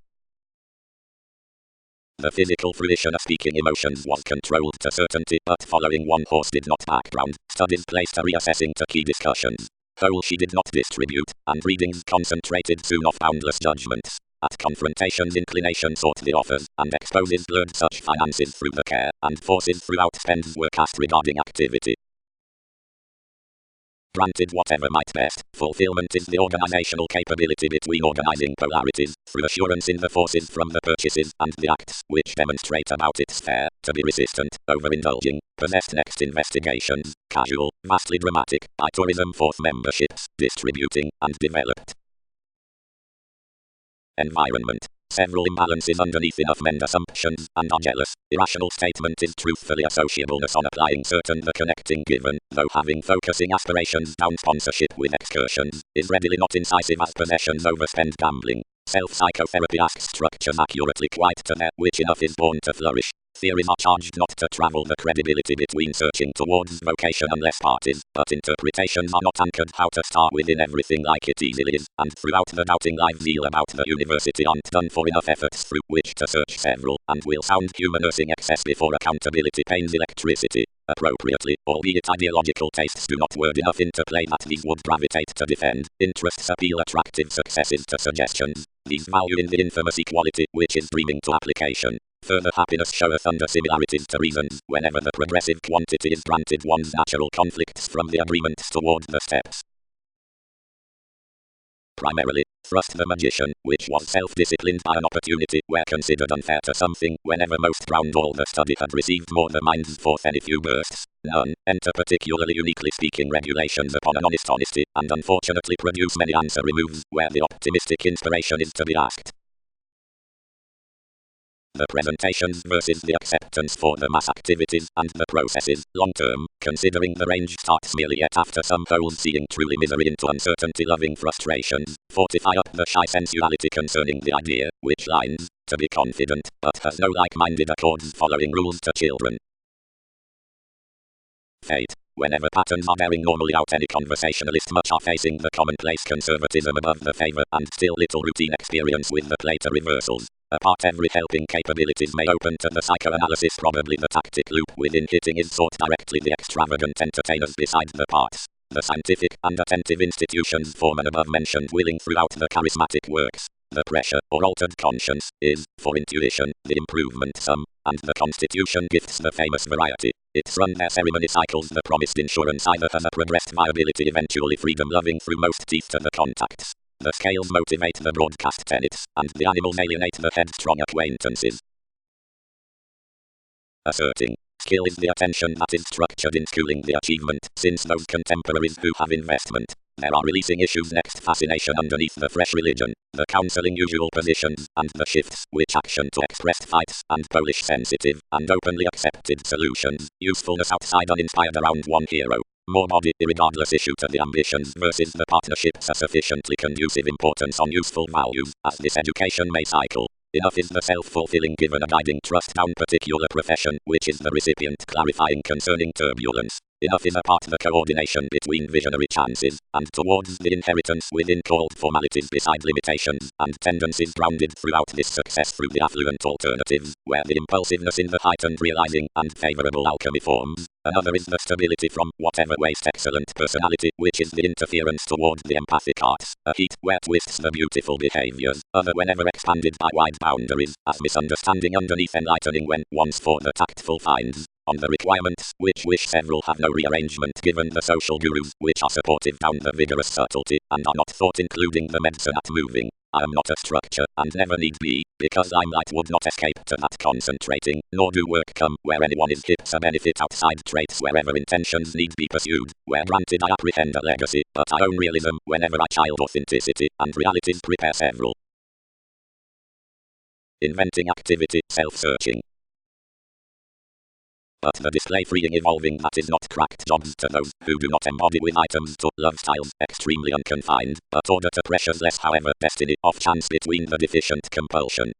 Speaker 1: The physical fruition of speaking emotions was controlled to certainty, but following one horse did not background, studies placed a reassessing to key discussions. Whole she did not distribute, and readings concentrated soon off boundless judgments. At confrontations inclination sought the offers, and exposes blurred such finances through the care, and forces throughout spends were cast regarding activity. Granted whatever might best, fulfillment is the organizational capability between organizing polarities, through assurance in the forces from the purchases and the acts, which demonstrate about its fair, to be resistant, overindulging, possessed next investigations, casual, vastly dramatic, by tourism forth memberships, distributing, and developed. Environment. Several imbalances underneath enough mend assumptions, and are jealous. Irrational statement is truthfully associableness on applying certain the connecting given, though having focusing aspirations down sponsorship with excursions, is readily not incisive as possessions overspend gambling. Self-psychotherapy asks structures accurately quite to that which enough is born to flourish. Theories are charged not to travel the credibility between searching towards vocation unless parties, but interpretations are not anchored how to start within everything like it easily is, and throughout the doubting live zeal about the university aren't done for enough efforts through which to search several, and will sound human nursing excess before accountability pains electricity. Appropriately, albeit ideological tastes do not word enough into play that these would gravitate to defend, interests appeal attractive successes to suggestions, these value in the infamous equality, which is dreaming to application. Further happiness showeth under similarities to reasons, whenever the progressive quantity is granted one's natural conflicts from the agreements toward the steps. primarily, thrust the magician, which was self-disciplined by an opportunity where considered unfair to something whenever most round all the study had received more the minds forth any few bursts, none, enter particularly uniquely speaking regulations upon an honest honesty, and unfortunately produce many answer removes where the optimistic inspiration is to be asked. The presentations versus the acceptance for the mass activities and the processes, long term, considering the range starts merely yet after some poles seeing truly misery into uncertainty loving frustrations, fortify up the shy sensuality concerning the idea, which lines, to be confident, but has no like-minded accords following rules to children. Fate. Whenever patterns are bearing normally out any conversationalist much are facing the commonplace conservatism above the favor and still little routine experience with the Plato reversals. Apart every helping capabilities may open to the psychoanalysis probably the tactic loop within hitting is sought directly the extravagant entertainers beside the parts. The scientific and attentive institutions form an above-mentioned willing throughout the charismatic works. The pressure, or altered conscience, is, for intuition, the improvement sum, and the constitution gifts the famous variety. It's run their ceremony cycles the promised insurance either has a progressed viability eventually freedom loving through most teeth to the contacts. The scales motivate the broadcast tenets, and the animals alienate the headstrong acquaintances. Asserting. Skill is the attention that is structured in schooling the achievement, since those contemporaries who have investment. There are releasing issues next fascination underneath the fresh religion, the counseling usual positions, and the shifts, which action to expressed fights, and Polish sensitive, and openly accepted solutions, usefulness outside uninspired around one hero. More body irregardless issue to the ambitions versus the partnerships a sufficiently conducive importance on useful values, as this education may cycle. Enough is the self-fulfilling given a guiding trust down particular profession, which is the recipient clarifying concerning turbulence. Enough is apart the coordination between visionary chances, and towards the inheritance within called formalities beside limitations, and tendencies grounded throughout this success through the affluent alternatives, where the impulsiveness in the heightened realizing, and favorable alchemy forms. Another is the stability from whatever waste excellent personality, which is the interference toward the empathic arts, a heat where twists the beautiful behaviors, other whenever expanded by wide boundaries, as misunderstanding underneath enlightening when once for the tactful finds. On the requirements, which wish several have no rearrangement given the social gurus, which are supportive down the vigorous subtlety, and are not thought including the medicine at moving. I am not a structure, and never need be, because limelight would not escape to that concentrating, nor do work come where anyone is hips a benefit outside traits wherever intentions need be pursued, where granted I apprehend a legacy, but I own realism whenever I child authenticity, and realities prepare several. Inventing activity, self-searching. But the display-freeing evolving that is not cracked jobs to those who do not embody with items to love styles extremely unconfined, but order to pressures less however destiny of chance between the deficient compulsion.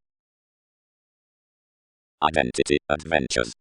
Speaker 1: Identity, adventures.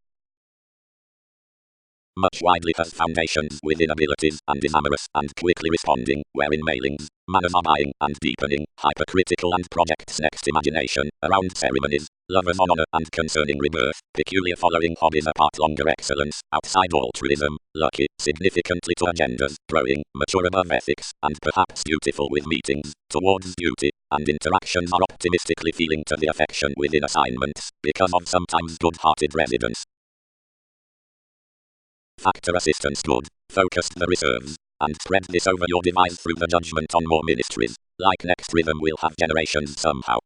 Speaker 1: Much widely has foundations within abilities, and is amorous, and quickly responding, wherein mailings, manners are buying, and deepening, hypercritical and projects next imagination, around ceremonies, lovers on honor, and concerning rebirth, peculiar following hobbies apart longer excellence, outside altruism, lucky, significantly to agendas, growing, mature above ethics, and perhaps beautiful with meetings, towards beauty, and interactions are optimistically feeling to the affection within assignments, because of sometimes good-hearted residence. Factor assistance good, focused the reserves, and spread this over your device through the judgment on more ministries, like next rhythm will have generations somehow.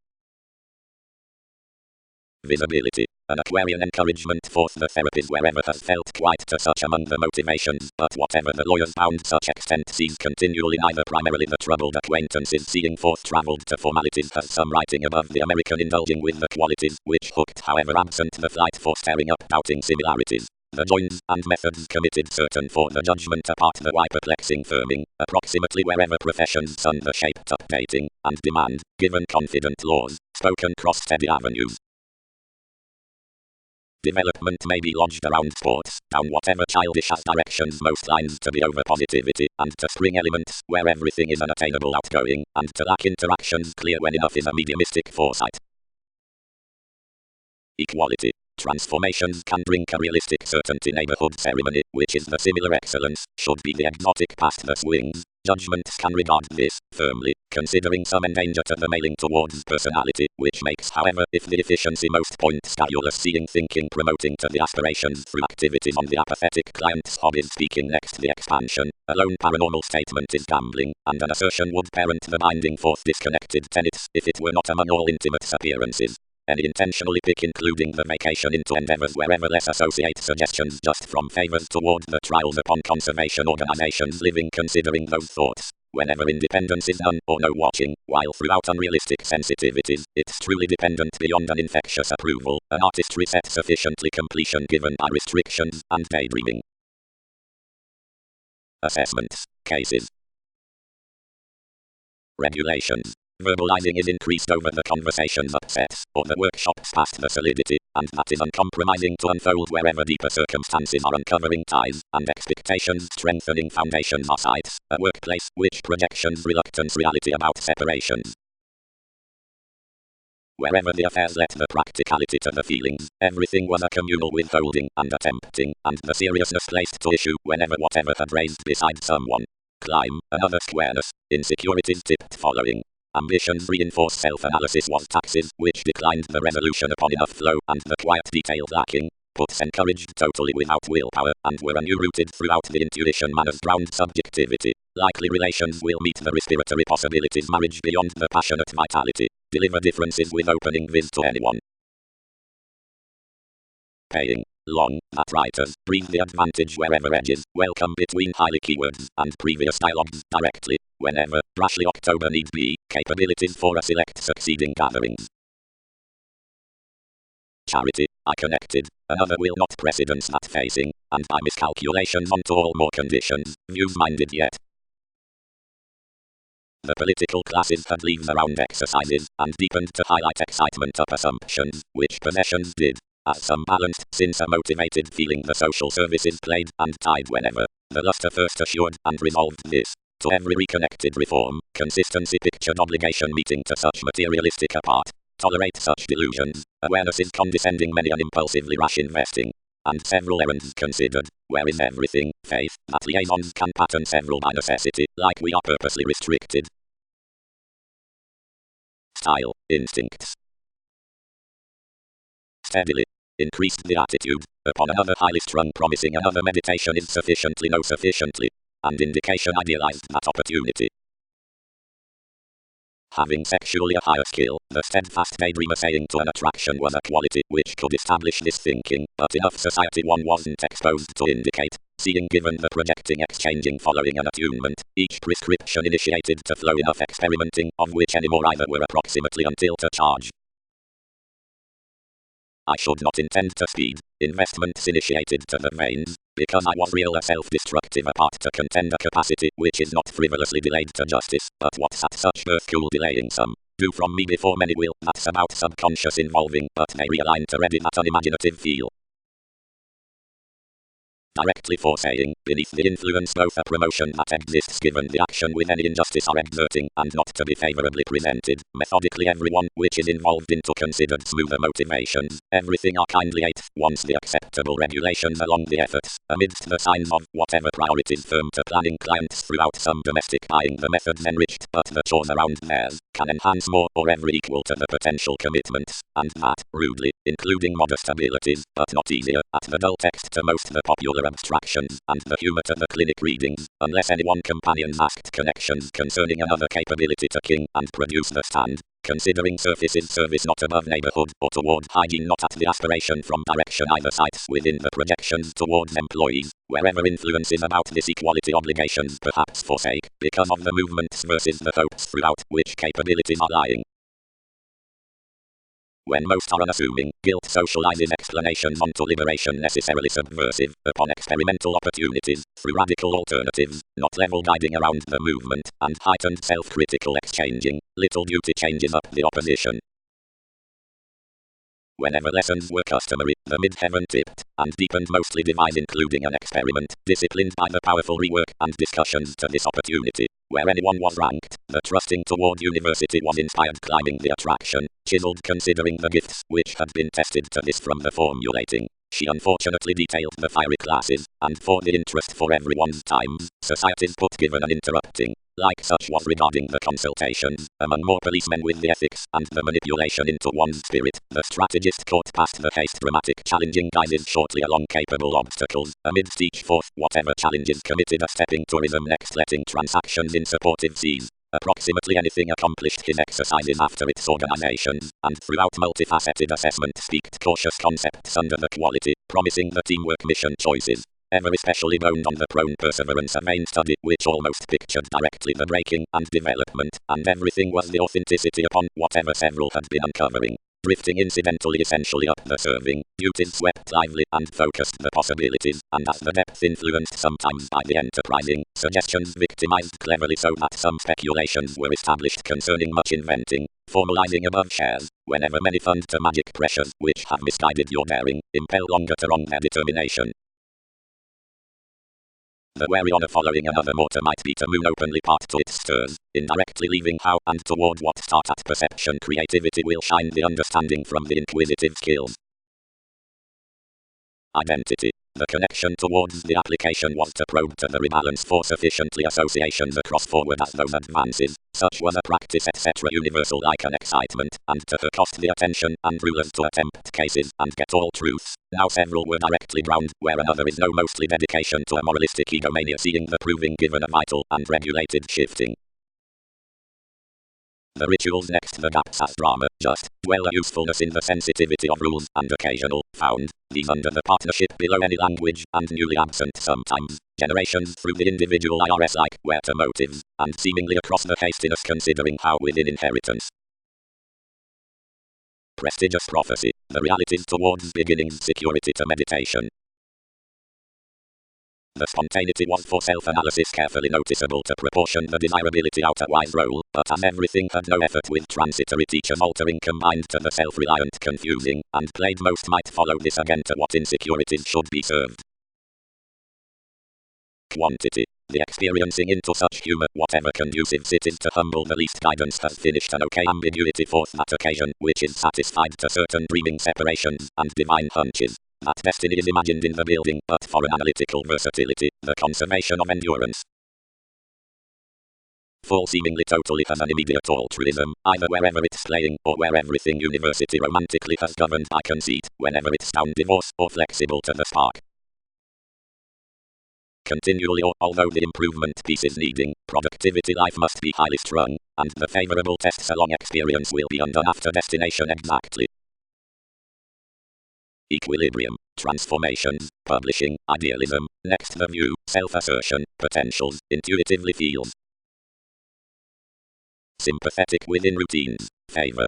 Speaker 1: Visibility, an Aquarian encouragement forth the therapies wherever has felt quite to such among the motivations, but whatever the lawyers bound such extent sees continually neither primarily the troubled acquaintances seeing forth travelled to formalities has some writing above the American indulging with the qualities, which hooked however absent the flight for staring up doubting similarities. The joins and methods committed certain for the judgment apart the why perplexing firming, approximately wherever professions sun the shaped updating, and demand, given confident laws, spoken cross steady avenues. Development may be lodged around sports, down whatever childish as directions most lines to be over positivity, and to spring elements, where everything is unattainable outgoing, and to lack interactions clear when enough is a mediumistic foresight. Equality. Transformations can bring a realistic certainty neighborhood ceremony, which is the similar excellence, should be the exotic past the swings, Judgments can regard this firmly, considering some endanger to the mailing towards personality, which makes, however, if the efficiency most point scalulous seeing thinking promoting to the aspirations through activities on the apathetic client's hobbies speaking next the expansion. A lone paranormal statement is gambling, and an assertion would parent the binding forth disconnected tenets if it were not among all intimate appearances. Any intentionally pick including the vacation into endeavors wherever less associate suggestions just from favors toward the trials upon conservation organizations living considering those thoughts. Whenever independence is none or no watching, while throughout unrealistic sensitivities, it's truly dependent beyond an infectious approval, an artistry set sufficiently completion given by restrictions and daydreaming. Assessments, cases. Regulations. Verbalizing is increased over the conversation's upsets, or the workshop's past the solidity, and that is uncompromising to unfold wherever deeper circumstances are uncovering ties, and expectations strengthening foundations are sites, a workplace which projections reluctance reality about separations. Wherever the affairs let the practicality to the feelings, everything was a communal withholding and attempting, and the seriousness placed to issue whenever whatever had raised beside someone. Climb, another squareness, insecurities tipped following. Ambitions reinforce self-analysis was taxes, which declined the resolution upon enough flow, and the quiet detail lacking. Puts encouraged totally without willpower, and were anew rooted throughout the intuition manners drowned subjectivity. Likely relations will meet the respiratory possibilities marriage beyond the passionate vitality. Deliver differences with opening viz to anyone. Paying. Long, that writers breathe the advantage wherever edges, welcome between highly keywords, and previous dialogues directly, whenever, brashly October need be, capabilities for a select succeeding gatherings. Charity, I connected, another will not precedence that facing, and by miscalculations onto all more conditions, views minded yet. The political classes had leaves around exercises, and deepened to highlight excitement up assumptions, which possessions did. As some balanced, since a motivated feeling the social services played and tied whenever the luster first assured and resolved this. To every reconnected reform, consistency pictured obligation meeting to such materialistic apart. Tolerate such delusions, awareness is condescending many an impulsively rash investing. And several errands considered, where is everything, faith, that liaisons can pattern several by necessity, like we are purposely restricted. Style, instincts. Steadily. Increased the attitude, upon another highly strung promising another meditation is sufficiently no sufficiently, and indication idealized that opportunity. Having sexually a higher skill, the steadfast daydreamer saying to an attraction was a quality which could establish this thinking, but enough society one wasn't exposed to indicate, seeing given the projecting exchanging following an attunement, each prescription initiated to flow enough experimenting, of which any more either were approximately until to charge. I should not intend to speed, investments initiated to the veins, because I was real a self-destructive apart to contend a capacity which is not frivolously delayed to justice, but what's at such birth cool delaying some, do from me before many will, that's about subconscious involving, but they realign to ready that unimaginative feel. Directly foresaying, beneath the influence both a promotion that exists given the action with any injustice are exerting, and not to be favorably presented, methodically everyone which is involved into considered smoother motivations, everything are kindly ate, once the acceptable regulations along the efforts, amidst the signs of whatever priorities firm to planning clients throughout some domestic buying the methods enriched, but the chores around theirs, can enhance more or ever equal to the potential commitments, and that, rudely, including modest abilities, but not easier, at the dull text to most the popular abstractions, and the humor to the clinic readings, unless any one companion asked connections concerning another capability to king and produce the stand, considering surfaces service not above neighborhood, or toward hygiene not at the aspiration from direction either sites within the projections towards employees, wherever influence is about this equality obligations perhaps forsake, because of the movements versus the hopes throughout which capabilities are lying. When most are unassuming, guilt socializes explanations onto liberation necessarily subversive, upon experimental opportunities, through radical alternatives, not level guiding around the movement, and heightened self-critical exchanging, little duty changes up the opposition. Whenever lessons were customary, the mid-heaven tipped, and deepened mostly devised including an experiment, disciplined by the powerful rework and discussions to this opportunity. Where anyone was ranked, the trusting toward university was inspired climbing the attraction, chiseled considering the gifts which had been tested to this from the formulating. She unfortunately detailed the fiery classes, and for the interest for everyone's times, societies put given an interrupting. Like such was regarding the consultations, among more policemen with the ethics, and the manipulation into one's spirit, the strategist caught past the haste dramatic challenging guises shortly along capable obstacles, amidst each forth, whatever challenges committed a stepping tourism next letting transactions in supportive seas. Approximately anything accomplished his exercises after its organizations, and throughout multifaceted assessment speaked cautious concepts under the quality, promising the teamwork mission choices. Ever especially boned on the prone perseverance of vain study, which almost pictured directly the breaking and development, and everything was the authenticity upon whatever several had been uncovering. Drifting incidentally essentially up the serving, duties swept lively and focused the possibilities, and as the depth influenced sometimes by the enterprising, suggestions victimized cleverly so that some speculations were established concerning much inventing, formalizing above shares, whenever many fund to magic pressures which have misguided your daring, impel longer to wrong their determination. The wary honor following another mortar might be to moon openly part to its stirs, indirectly leaving how and toward what start at perception creativity will shine the understanding from the inquisitive skills. Identity. The connection towards the application was to probe to the rebalance for sufficiently associations across forward as those advances, such was a practice etc. universal like an excitement, and to her cost the attention and rulers to attempt cases and get all truths. Now several were directly drowned, where another is no mostly dedication to a moralistic egomania seeing the proving given a vital and regulated shifting. The rituals next the gaps as drama, just, dwell a usefulness in the sensitivity of rules, and occasional, found, these under the partnership below any language, and newly absent sometimes, generations through the individual IRS like, where to motives, and seemingly across the hastiness considering how within inheritance. Prestigious prophecy, the realities towards beginnings security to meditation. The spontaneity was for self-analysis carefully noticeable to proportion the desirability out a wise role, but as everything had no effort with transitory teachers altering combined to the self-reliant confusing, and played most might follow this again to what insecurities should be served. Quantity. The experiencing into such humor, whatever conducive it is to humble the least guidance has finished an okay ambiguity forth that occasion, which is satisfied to certain dreaming separations, and divine hunches. That destiny is imagined in the building, but for an analytical versatility, the conservation of endurance. Full seemingly totally has an immediate altruism, either wherever it's playing, or where everything university romantically has governed by conceit, whenever it's down divorce, or flexible to the spark. Continually or, although the improvement piece is needing, productivity life must be highly strung, and the favorable tests along experience will be undone after destination exactly. Equilibrium, transformations, publishing, idealism, next the view, self-assertion, potentials, intuitively feels. Sympathetic within routines, favor.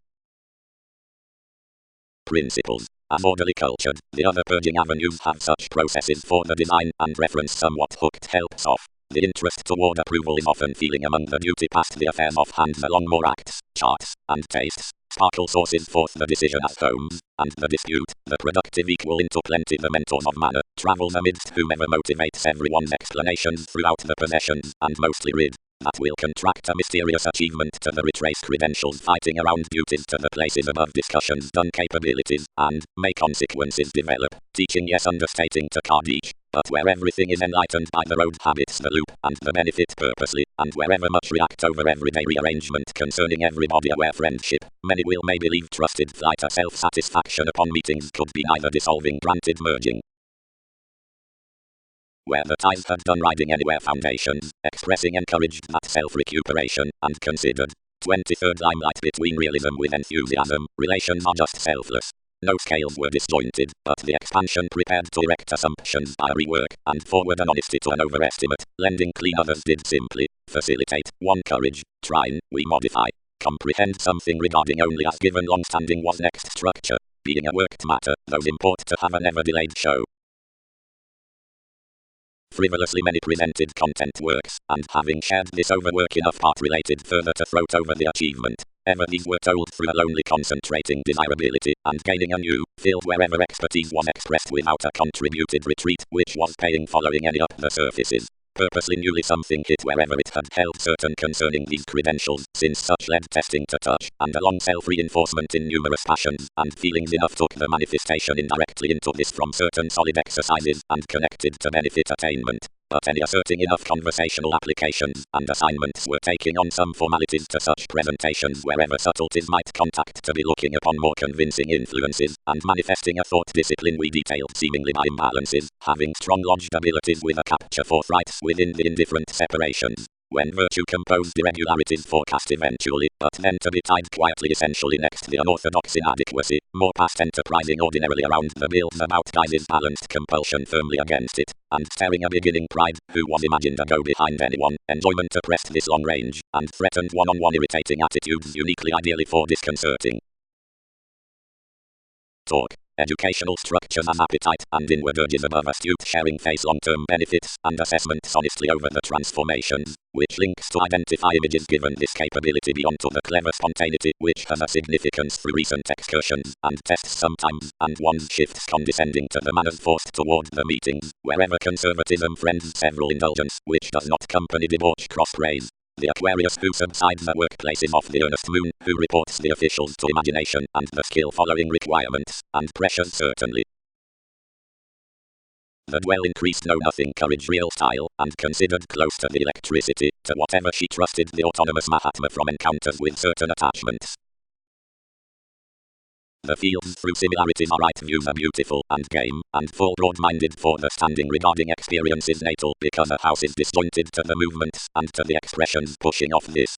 Speaker 1: Principles, as orderly cultured, the other purging avenues have such processes for the design and reference somewhat hooked helps off. The interest toward approval is often feeling among the duty past the affairs of hands along more acts, charts, and tastes. Sparkle sources forth the decision as homes, and the dispute, the productive equal into plenty the mentors of manner, travels amidst whomever motivates everyone's explanations throughout the possessions, and mostly rid, that will contract a mysterious achievement to the retraced credentials fighting around duties to the places above discussions done capabilities, and, may consequences develop, teaching yes understating to card each. But where everything is enlightened by the road habits the loop, and the benefit purposely, and wherever much react over everyday rearrangement concerning everybody aware friendship, many will may believe trusted flight a self-satisfaction upon meetings could be neither dissolving granted merging. Where the ties had done riding anywhere foundations, expressing encouraged that self-recuperation, and considered, 23rd limelight between realism with enthusiasm, relations are just selfless. No scales were disjointed, but the expansion prepared to erect assumptions by rework, and forward an honesty to an overestimate, lending clean others did simply, facilitate, one courage, trine, we modify, comprehend something regarding only as given long-standing was next structure, being a worked matter, those import to have a never-delayed show. Frivolously many presented content works, and having shared this overwork enough part related further to throat over the achievement, ever these were told through a lonely concentrating desirability, and gaining a new, field wherever expertise was expressed without a contributed retreat, which was paying following any up the surfaces. Purposely newly something hit wherever it had held certain concerning these credentials, since such led testing to touch, and along self-reinforcement in numerous passions, and feelings enough took the manifestation indirectly into this from certain solid exercises, and connected to benefit attainment. But any asserting enough conversational applications and assignments were taking on some formalities to such presentations wherever subtleties might contact to be looking upon more convincing influences, and manifesting a thought discipline we detailed seemingly by imbalances, having strong lodged abilities with a capture forthright within the indifferent separations. When virtue composed irregularities forecast eventually, but then to be tied quietly essentially next the unorthodox inadequacy, more past enterprising ordinarily around the builds about guises balanced compulsion firmly against it, and tearing a beginning pride, who was imagined to go behind anyone, enjoyment oppressed this long range, and threatened one-on-one irritating attitudes uniquely ideally for disconcerting talk. Educational structures as appetite and inward urges above astute sharing face long-term benefits and assessments honestly over the transformations, which links to identify images given this capability beyond to the clever spontaneity which has a significance through recent excursions and tests sometimes, and one's shifts condescending to the manners forced toward the meetings, wherever conservatism friends several indulgence, which does not accompany debauch cross-praise. The Aquarius who subsides the workplaces of the earnest moon, who reports the officials to imagination and the skill following requirements, and pressures certainly. That well increased know-nothing courage real style, and considered close to the electricity, to whatever she trusted the autonomous Mahatma from encounters with certain attachments. The fields through similarities are right views are beautiful, and game, and full broad-minded for the standing regarding experiences natal, because a house is disjointed to the movements, and to the expressions pushing off this.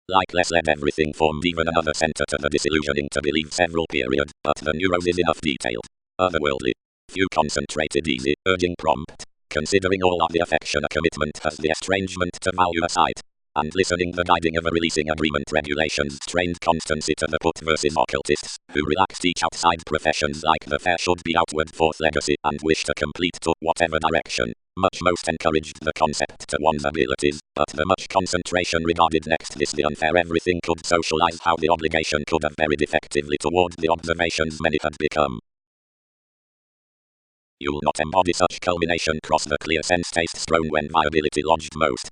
Speaker 1: Like less led everything formed even another center to the disillusioning to believe several period, but the neurose is enough detailed. Otherworldly. Few concentrated easy, urging prompt. Considering all of the affection a commitment has the estrangement to value a sight. And listening the guiding of a releasing agreement regulations strained constancy to the put versus occultists, who relaxed each outside professions like the fair should be outward forth legacy and wish to complete to whatever direction. Much most encouraged the concept to one's abilities, but the much concentration regarded next this the unfair everything could socialize how the obligation could have varied effectively toward the observations many had become. You'll not embody such culmination cross the clear sense taste thrown when viability lodged most.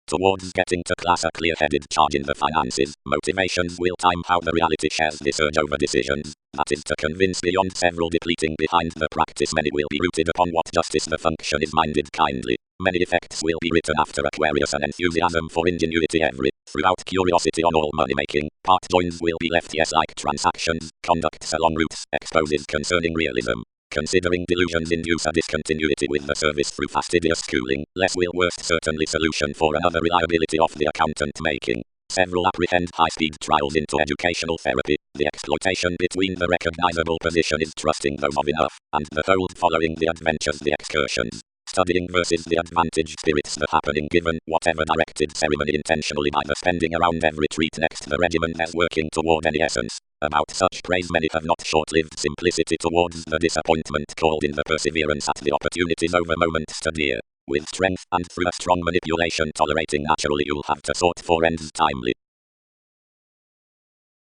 Speaker 1: Towards getting to class a clear-headed charge in the finances, motivations will time how the reality shares this urge over decisions, that is to convince beyond several depleting behind the practice many will be rooted upon what justice the function is minded kindly. Many effects will be written after Aquarius and enthusiasm for ingenuity every, throughout curiosity on all money-making, part joins will be left yes like transactions, conducts along routes, exposes concerning realism. Considering delusions induce a discontinuity with the service through fastidious schooling, less will worst certainly solution for another reliability of the accountant making. Several apprehend high-speed trials into educational therapy. The exploitation between the recognizable position is trusting those of enough, and the hold following the adventures the excursions. Studying versus the advantage spirits the happening given whatever directed ceremony intentionally by the spending around every treat next the regimen as working toward any essence. About such praise many have not short-lived simplicity towards the disappointment called in the perseverance at the opportunities over moments to dear. With strength and through a strong manipulation tolerating naturally you'll have to sort for ends timely.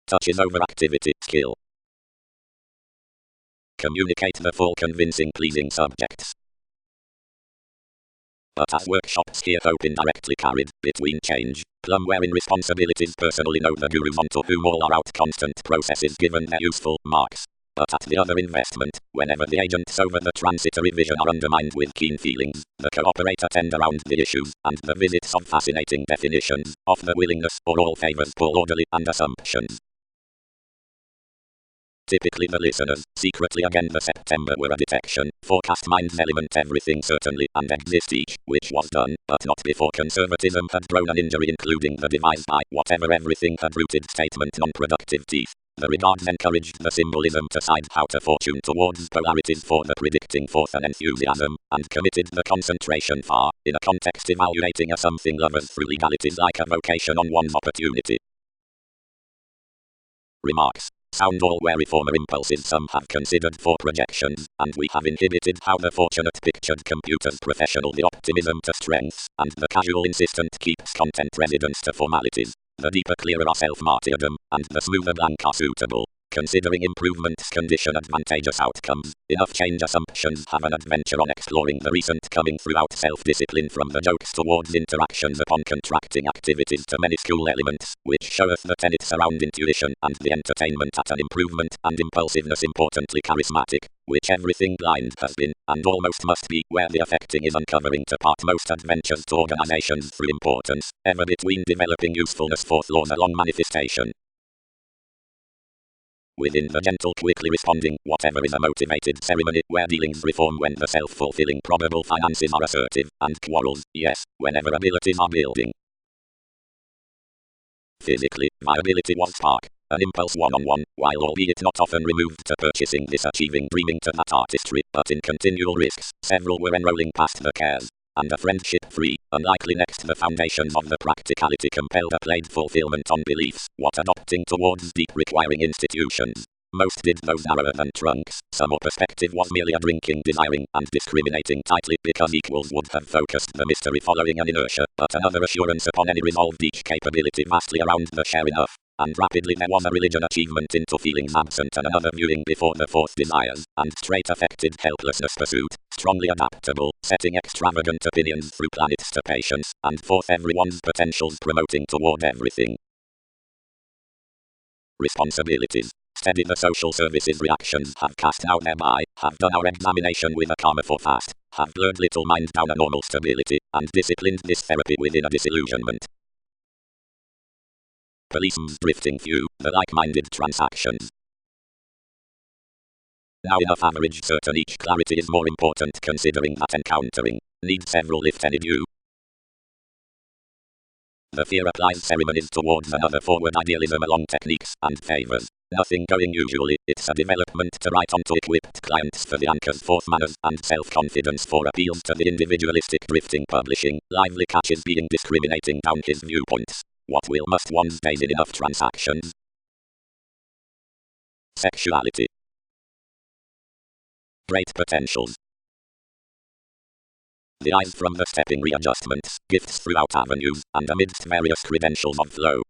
Speaker 1: Touch is overactivity, skill. Communicate the full convincing pleasing subjects. But as workshops here hope indirectly carried, between change, plumb wherein responsibilities personally know the gurus onto whom all are out constant processes given their useful marks. But at the other investment, whenever the agents over the transitory vision are undermined with keen feelings, the cooperator tend around the issues, and the visits of fascinating definitions, of the willingness or all favors pull orderly and assumptions. Typically the listeners, secretly again the September were a detection, forecast mind's element everything certainly, and exist each, which was done, but not before conservatism had grown an injury including the devised by whatever everything had rooted statement non-productive teeth. The regards encouraged the symbolism to side how to fortune towards polarities for the predicting forth an enthusiasm, and committed the concentration far, in a context evaluating a something lovers through legalities like a vocation on one's opportunity. Remarks. Sound all wary former impulses some have considered for projections, and we have inhibited how the fortunate pictured computer's professional the optimism to strengths, and the casual insistent keeps content residence to formalities. The deeper clearer are self-martyrdom, and the smoother blank are suitable. Considering improvements condition advantageous outcomes, enough change assumptions have an adventure on exploring the recent coming throughout self-discipline from the jokes towards interactions upon contracting activities to many school elements, which showeth the tenets around intuition and the entertainment at an improvement and impulsiveness importantly charismatic, which everything blind has been, and almost must be, where the affecting is uncovering to part most adventures to organizations through importance, ever between developing usefulness forth laws along manifestation. Within the gentle quickly responding, whatever is a motivated ceremony, where dealings reform when the self-fulfilling probable finances are assertive, and quarrels, yes, whenever abilities are building. Physically, viability was spark, an impulse one-on-one, while albeit not often removed to purchasing this achieving dreaming to that artistry, but in continual risks, several were enrolling past the cares, and a friendship free, unlikely next the foundations of the practicality compelled a played fulfillment on beliefs, what adopting towards deep requiring institutions. Most did those narrower than trunks, some or perspective was merely a drinking desiring, and discriminating tightly because equals would have focused the mystery following an inertia, but another assurance upon any resolved each capability vastly around the share enough. And rapidly there was a religion achievement into feelings absent and another viewing before the fourth desires, and straight affected helplessness pursuit, strongly adaptable, setting extravagant opinions through planets to patience, and forth everyone's potentials promoting toward everything. Responsibilities. Steady the social services reactions have cast out thereby, have done our examination with a karma for fast, have blurred little mind down a normal stability, and disciplined this therapy within a disillusionment. Policeman's drifting few, the like-minded transactions. Now enough average certain each clarity is more important considering that encountering needs several if any do. The fear applies ceremonies towards another forward idealism along techniques and favors. Nothing going usually, it's a development to write on to equipped clients for the anchors forth manners and self-confidence for appeals to the individualistic drifting publishing, lively catches being discriminating down his viewpoints. What will must one's days in enough transactions? Sexuality. Great potentials. The eyes from the stepping readjustments, gifts throughout avenues, and amidst various credentials of flow.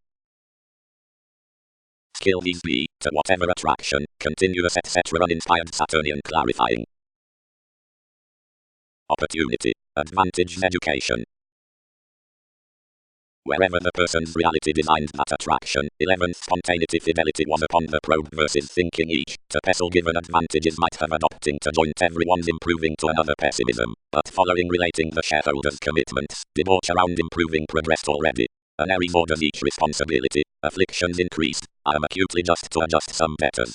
Speaker 1: Skill these be, to whatever attraction, continuous etc. uninspired Saturnian clarifying. Opportunity, advantage education. Wherever the person's reality designed that attraction, 11th spontaneity fidelity was upon the probe versus thinking each, to pestle given advantages might have adopting to joint everyone's improving to another pessimism, but following relating the shareholders' commitments, debauch around improving progressed already. An Aries orders each responsibility, afflictions increased, I am acutely just to adjust some debtors.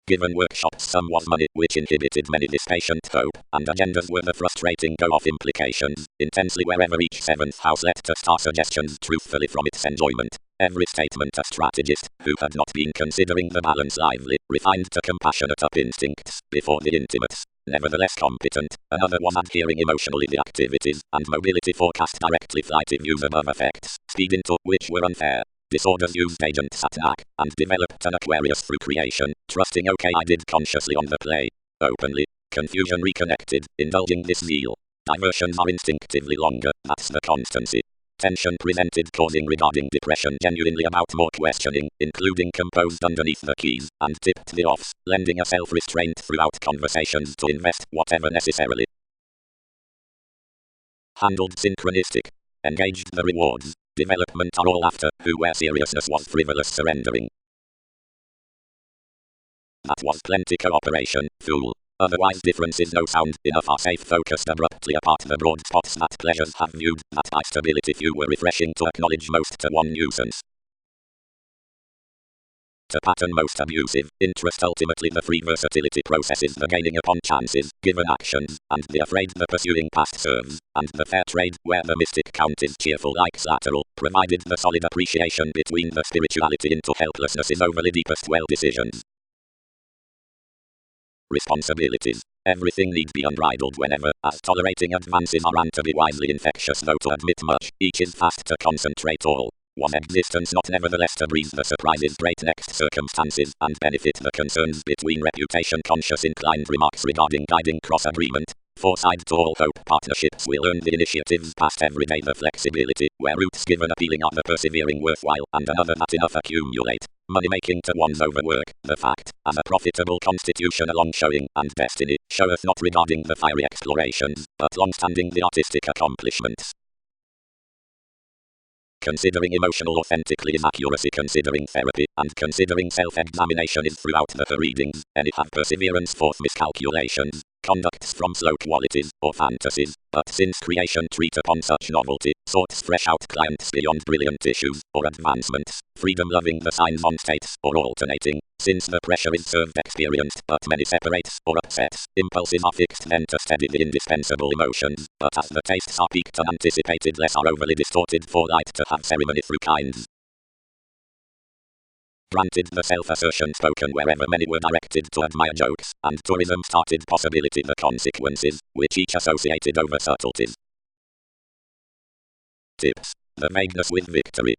Speaker 1: Given workshops some was money, which inhibited many this patient hope, and agendas were the frustrating go-off implications, intensely wherever each seventh house let to star suggestions truthfully from its enjoyment. Every statement a strategist, who had not been considering the balance lively, refined to compassionate up instincts, before the intimates. Nevertheless competent, another was adhering emotionally the activities, and mobility forecast directly flighty views above effects, speed into, which were unfair. Disorders used agents attack, and developed an Aquarius through creation, trusting okay I did consciously on the play. Openly, confusion reconnected, indulging this zeal. Diversions are instinctively longer, that's the constancy. Tension presented causing regarding depression genuinely about more questioning, including composed underneath the keys, and tipped the offs, lending a self-restraint throughout conversations to invest whatever necessarily. Handled synchronistic. Engaged the rewards. Development are all after, who where seriousness was frivolous surrendering. That was plenty cooperation, fool. Otherwise differences no sound, enough are safe focused abruptly apart the broad spots that pleasures have viewed, that by stability few were refreshing to acknowledge most to one nuisance. To pattern most abusive, interest ultimately the free versatility processes the gaining upon chances, given actions, and the afraid the pursuing past serves, and the fair trade, where the mystic count is cheerful like lateral, provided the solid appreciation between the spirituality into helplessness is overly deepest well decisions. Responsibilities. Everything need be unbridled whenever, as tolerating advances are and to be wisely infectious though to admit much, each is fast to concentrate all. Was existence not nevertheless to breathe the surprises great next circumstances, and benefit the concerns between reputation conscious inclined remarks regarding guiding cross-agreement, Foresight to all hope partnerships will earn the initiatives past every day the flexibility, where roots give an appealing of the persevering worthwhile and another that enough accumulate. Money making to one's overwork, the fact, as a profitable constitution along showing, and destiny, showeth not regarding the fiery explorations, but long-standing the artistic accomplishments. Considering emotional authentically is accuracy, considering therapy, and considering self-examination is throughout the readings, and it have perseverance forth miscalculations, conducts from slow qualities, or fantasies, but since creation treat upon such novelty, sorts fresh out clients beyond brilliant issues, or advancements, freedom loving the signs on states, or alternating, since the pressure is served experienced, but many separates, or upsets, impulses are fixed then to steady the indispensable emotions, but as the tastes are peaked and anticipated less are overly distorted for light to have ceremony through kinds. Granted the self-assertion spoken wherever many were directed to admire jokes, and tourism started possibility the consequences, which each associated over subtleties. Tips. The vagueness with victory.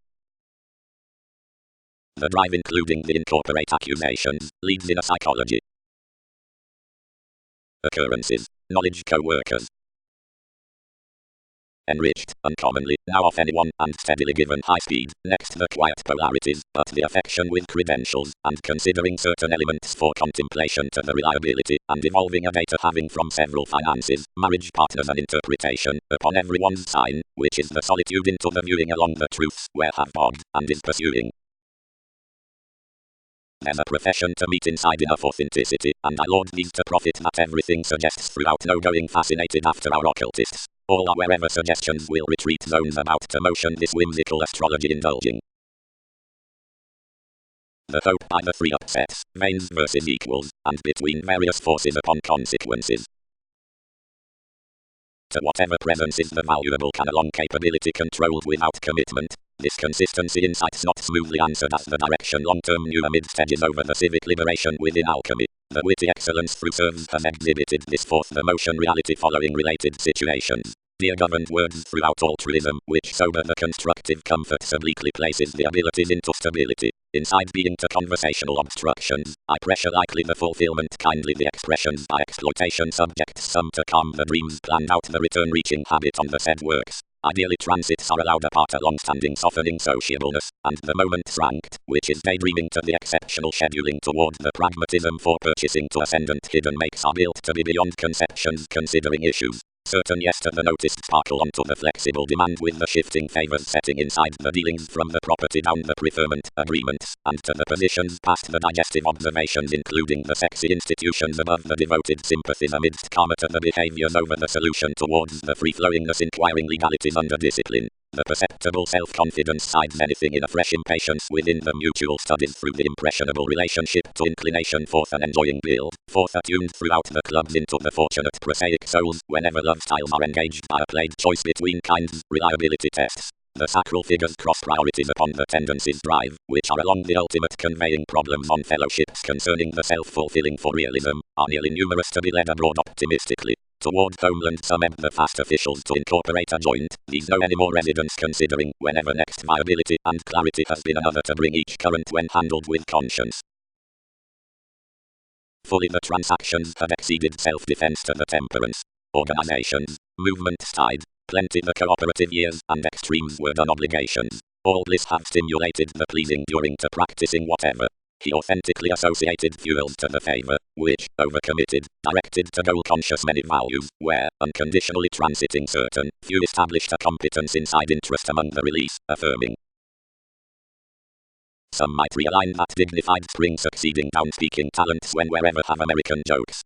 Speaker 1: The drive including the incorporate accusations, leads in a psychology. Occurrences. Knowledge co-workers. Enriched, uncommonly, now off anyone, and steadily given high speed, next the quiet polarities, but the affection with credentials, and considering certain elements for contemplation to the reliability, and evolving a data having from several finances, marriage partners and interpretation, upon everyone's sign, which is the solitude into the viewing along the truths, where have bogged, and is pursuing. There's a profession to meet inside enough authenticity, and I laud these to profit that everything suggests throughout no going fascinated after our occultists. All are wherever suggestions will retreat zones about to motion this whimsical astrology indulging. The hope by the three upsets, veins versus equals, and between various forces upon consequences. To whatever presence is the valuable can along capability controlled without commitment. This consistency insight's not smoothly answered as the direction long-term new amidst edges over the civic liberation within alchemy. The witty excellence through serves has exhibited this forth the motion reality following related situations. Dear governed words throughout altruism, which sober the constructive comforts obliquely places the abilities into stability. Inside being to conversational obstructions, I pressure likely the fulfillment kindly the expressions by exploitation subjects some to calm the dreams planned out the return reaching habit on the said works. Ideally transits are allowed apart a long-standing softening sociableness, and the moments ranked, which is daydreaming to the exceptional scheduling toward the pragmatism for purchasing to ascendant hidden makes are built to be beyond conceptions considering issues. Certain yes to the noticed sparkle onto the flexible demand with the shifting favors setting inside the dealings from the property down the preferment agreements, and to the positions past the digestive observations including the sexy institutions above the devoted sympathies amidst karma to the behaviors over the solution towards the free-flowingness inquiring legalities under discipline. The perceptible self-confidence sides anything in a fresh impatience within the mutual studies through the impressionable relationship to inclination forth and enjoying build, forth attuned throughout the clubs into the fortunate prosaic souls whenever love styles are engaged by a played choice between kinds, reliability tests. The sacral figures cross priorities upon the tendencies drive, which are along the ultimate conveying problems on fellowships concerning the self-fulfilling for realism, are nearly numerous to be led abroad optimistically. Toward homeland some ebb the fast officials to incorporate a joint, these no any more residents considering whenever next viability and clarity has been another to bring each current when handled with conscience. Fully the transactions had exceeded self-defense to the temperance. Organizations, movements tied, plenty the cooperative years and extremes were done obligations. All bliss have stimulated the pleasing during to practicing whatever. He authentically associated fuels to the favor, which, overcommitted, directed to goal-conscious many values, where, unconditionally transiting certain, few established a competence inside interest among the release, affirming. Some might realign that dignified spring succeeding down-speaking talents when wherever have American jokes.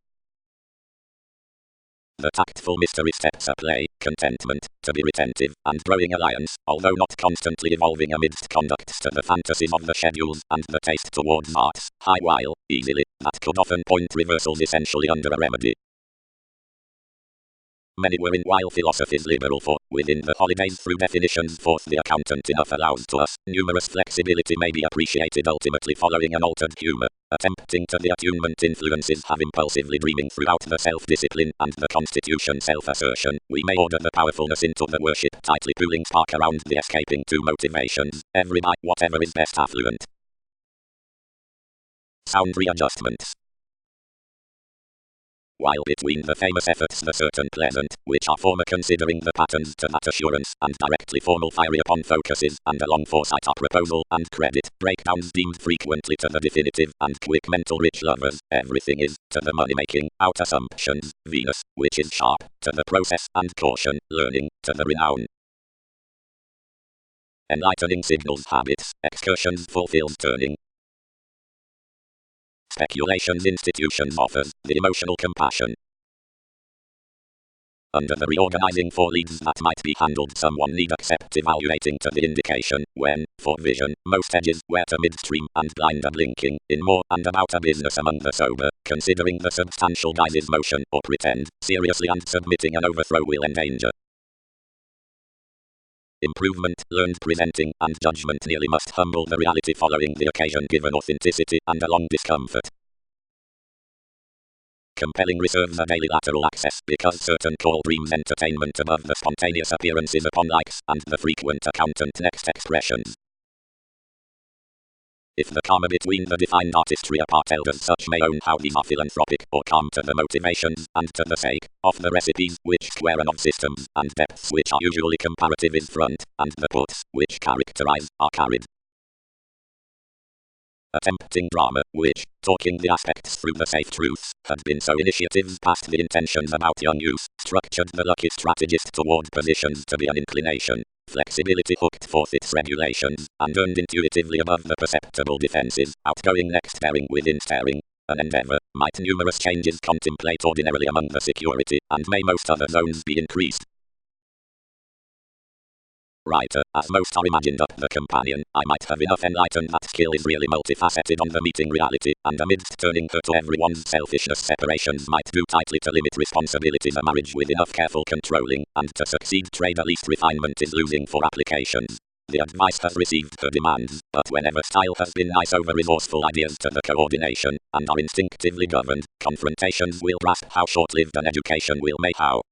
Speaker 1: The tactful mystery steps a play, contentment, to be retentive, and growing alliance, although not constantly evolving amidst conducts to the fantasies of the schedules, and the taste towards arts, high while, easily, that could often point reversals essentially under a remedy. Many were in while philosophy's liberal for, within the holidays through definitions forth the accountant enough allows to us, numerous flexibility may be appreciated ultimately following an altered humour, attempting to the attunement influences have impulsively dreaming throughout the self-discipline and the constitution self-assertion, we may order the powerfulness into the worship tightly pooling spark around the escaping two motivations, every by whatever is best affluent. Sound readjustments. while between the famous efforts the certain pleasant, which are former considering the patterns to that assurance, and directly formal fiery upon focuses, and along foresight are proposal, and credit, breakdowns deemed frequently to the definitive, and quick mental rich lovers, everything is, to the money-making, out assumptions, Venus, which is sharp, to the process, and caution, learning, to the renown. Enlightening signals habits, excursions fulfills turning. Speculations institutions offers, the emotional compassion. Under the reorganizing for leads that might be handled, someone need accept evaluating to the indication, when, for vision, most edges, where to midstream, and blind and blinking, in more and about a business among the sober, considering the substantial guises motion, or pretend, seriously and submitting an overthrow will endanger. Improvement, learned presenting, and judgment nearly must humble the reality following the occasion given authenticity, and along discomfort. Compelling reserves a daily lateral access because certain call dreams entertainment above the spontaneous appearances upon likes, and the frequent accountant next expressions. If the karma between the defined artistry apart elders such may own how these are philanthropic, or calm to the motivations, and to the sake of the recipes, which square and of systems, and depths which are usually comparative is front, and the puts, which characterize, are carried. A tempting drama, which, talking the aspects through the safe truths, had been so initiatives past the intentions about young youth, structured the lucky strategist toward positions to be an inclination. Flexibility hooked forth its regulations, and earned intuitively above the perceptible defenses, outgoing next bearing within staring. An endeavor, might numerous changes contemplate ordinarily among the security, and may most other zones be increased. Writer, as most are imagined up the companion, I might have enough enlightened that skill is really multifaceted on the meeting reality, and amidst turning her to everyone's selfishness separations might do tightly to limit responsibilities a marriage with enough careful controlling, and to succeed trade at least refinement is losing for applications. The advice has received her demands, but whenever style has been nice over resourceful ideas to the coordination, and are instinctively governed, confrontations will grasp how short-lived an education will make how.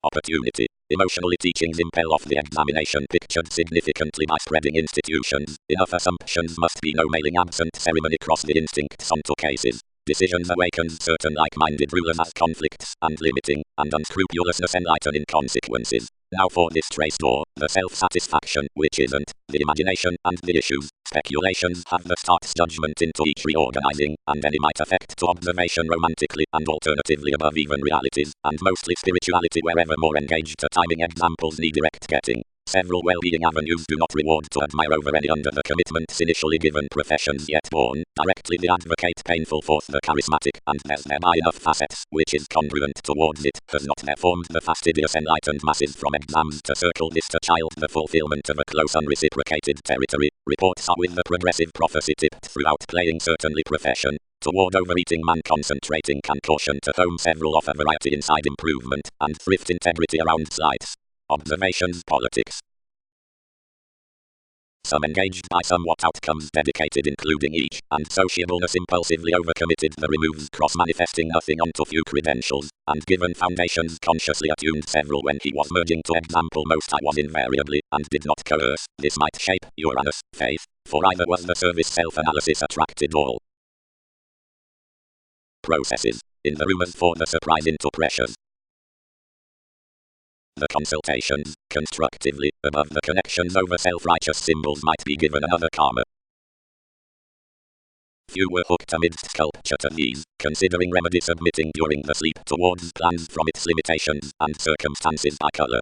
Speaker 1: Opportunity. Emotionally teachings impel off the examination pictured significantly by spreading institutions. Enough assumptions must be no mailing absent ceremony cross the instincts onto cases. Decisions awakens certain like-minded rulers as conflicts, and limiting, and unscrupulousness enlightening consequences. Now for this trace door, the self-satisfaction, which isn't, the imagination, and the issues, speculations have the start's judgment into each reorganizing, and any might affect to observation romantically, and alternatively above even realities, and mostly spirituality wherever more engaged to timing examples need direct getting. Several well-being avenues do not reward to admire over any under the commitments initially given professions yet born, directly the advocate painful forth the charismatic, and there's thereby enough facets, which is congruent towards it, has not there formed the fastidious enlightened masses from exams to circle this to child the fulfillment of a close unreciprocated territory. Reports are with the progressive prophecy tipped throughout playing certainly profession. Toward overeating man concentrating can caution to home several of a variety inside improvement, and thrift integrity around sights. Observations politics. Some engaged by somewhat outcomes dedicated including each, and sociableness impulsively overcommitted the removes cross-manifesting nothing onto few credentials, and given foundations consciously attuned several when he was merging to example most I was invariably, and did not coerce, this might shape Uranus, faith, for either was the service self-analysis attracted all. Processes. In the rumors for the surprise into pressures. The consultations, constructively, above the connections over self-righteous symbols might be given another karma. Few were hooked amidst sculpture to these, considering remedy submitting during the sleep towards plans from its limitations, and circumstances by color.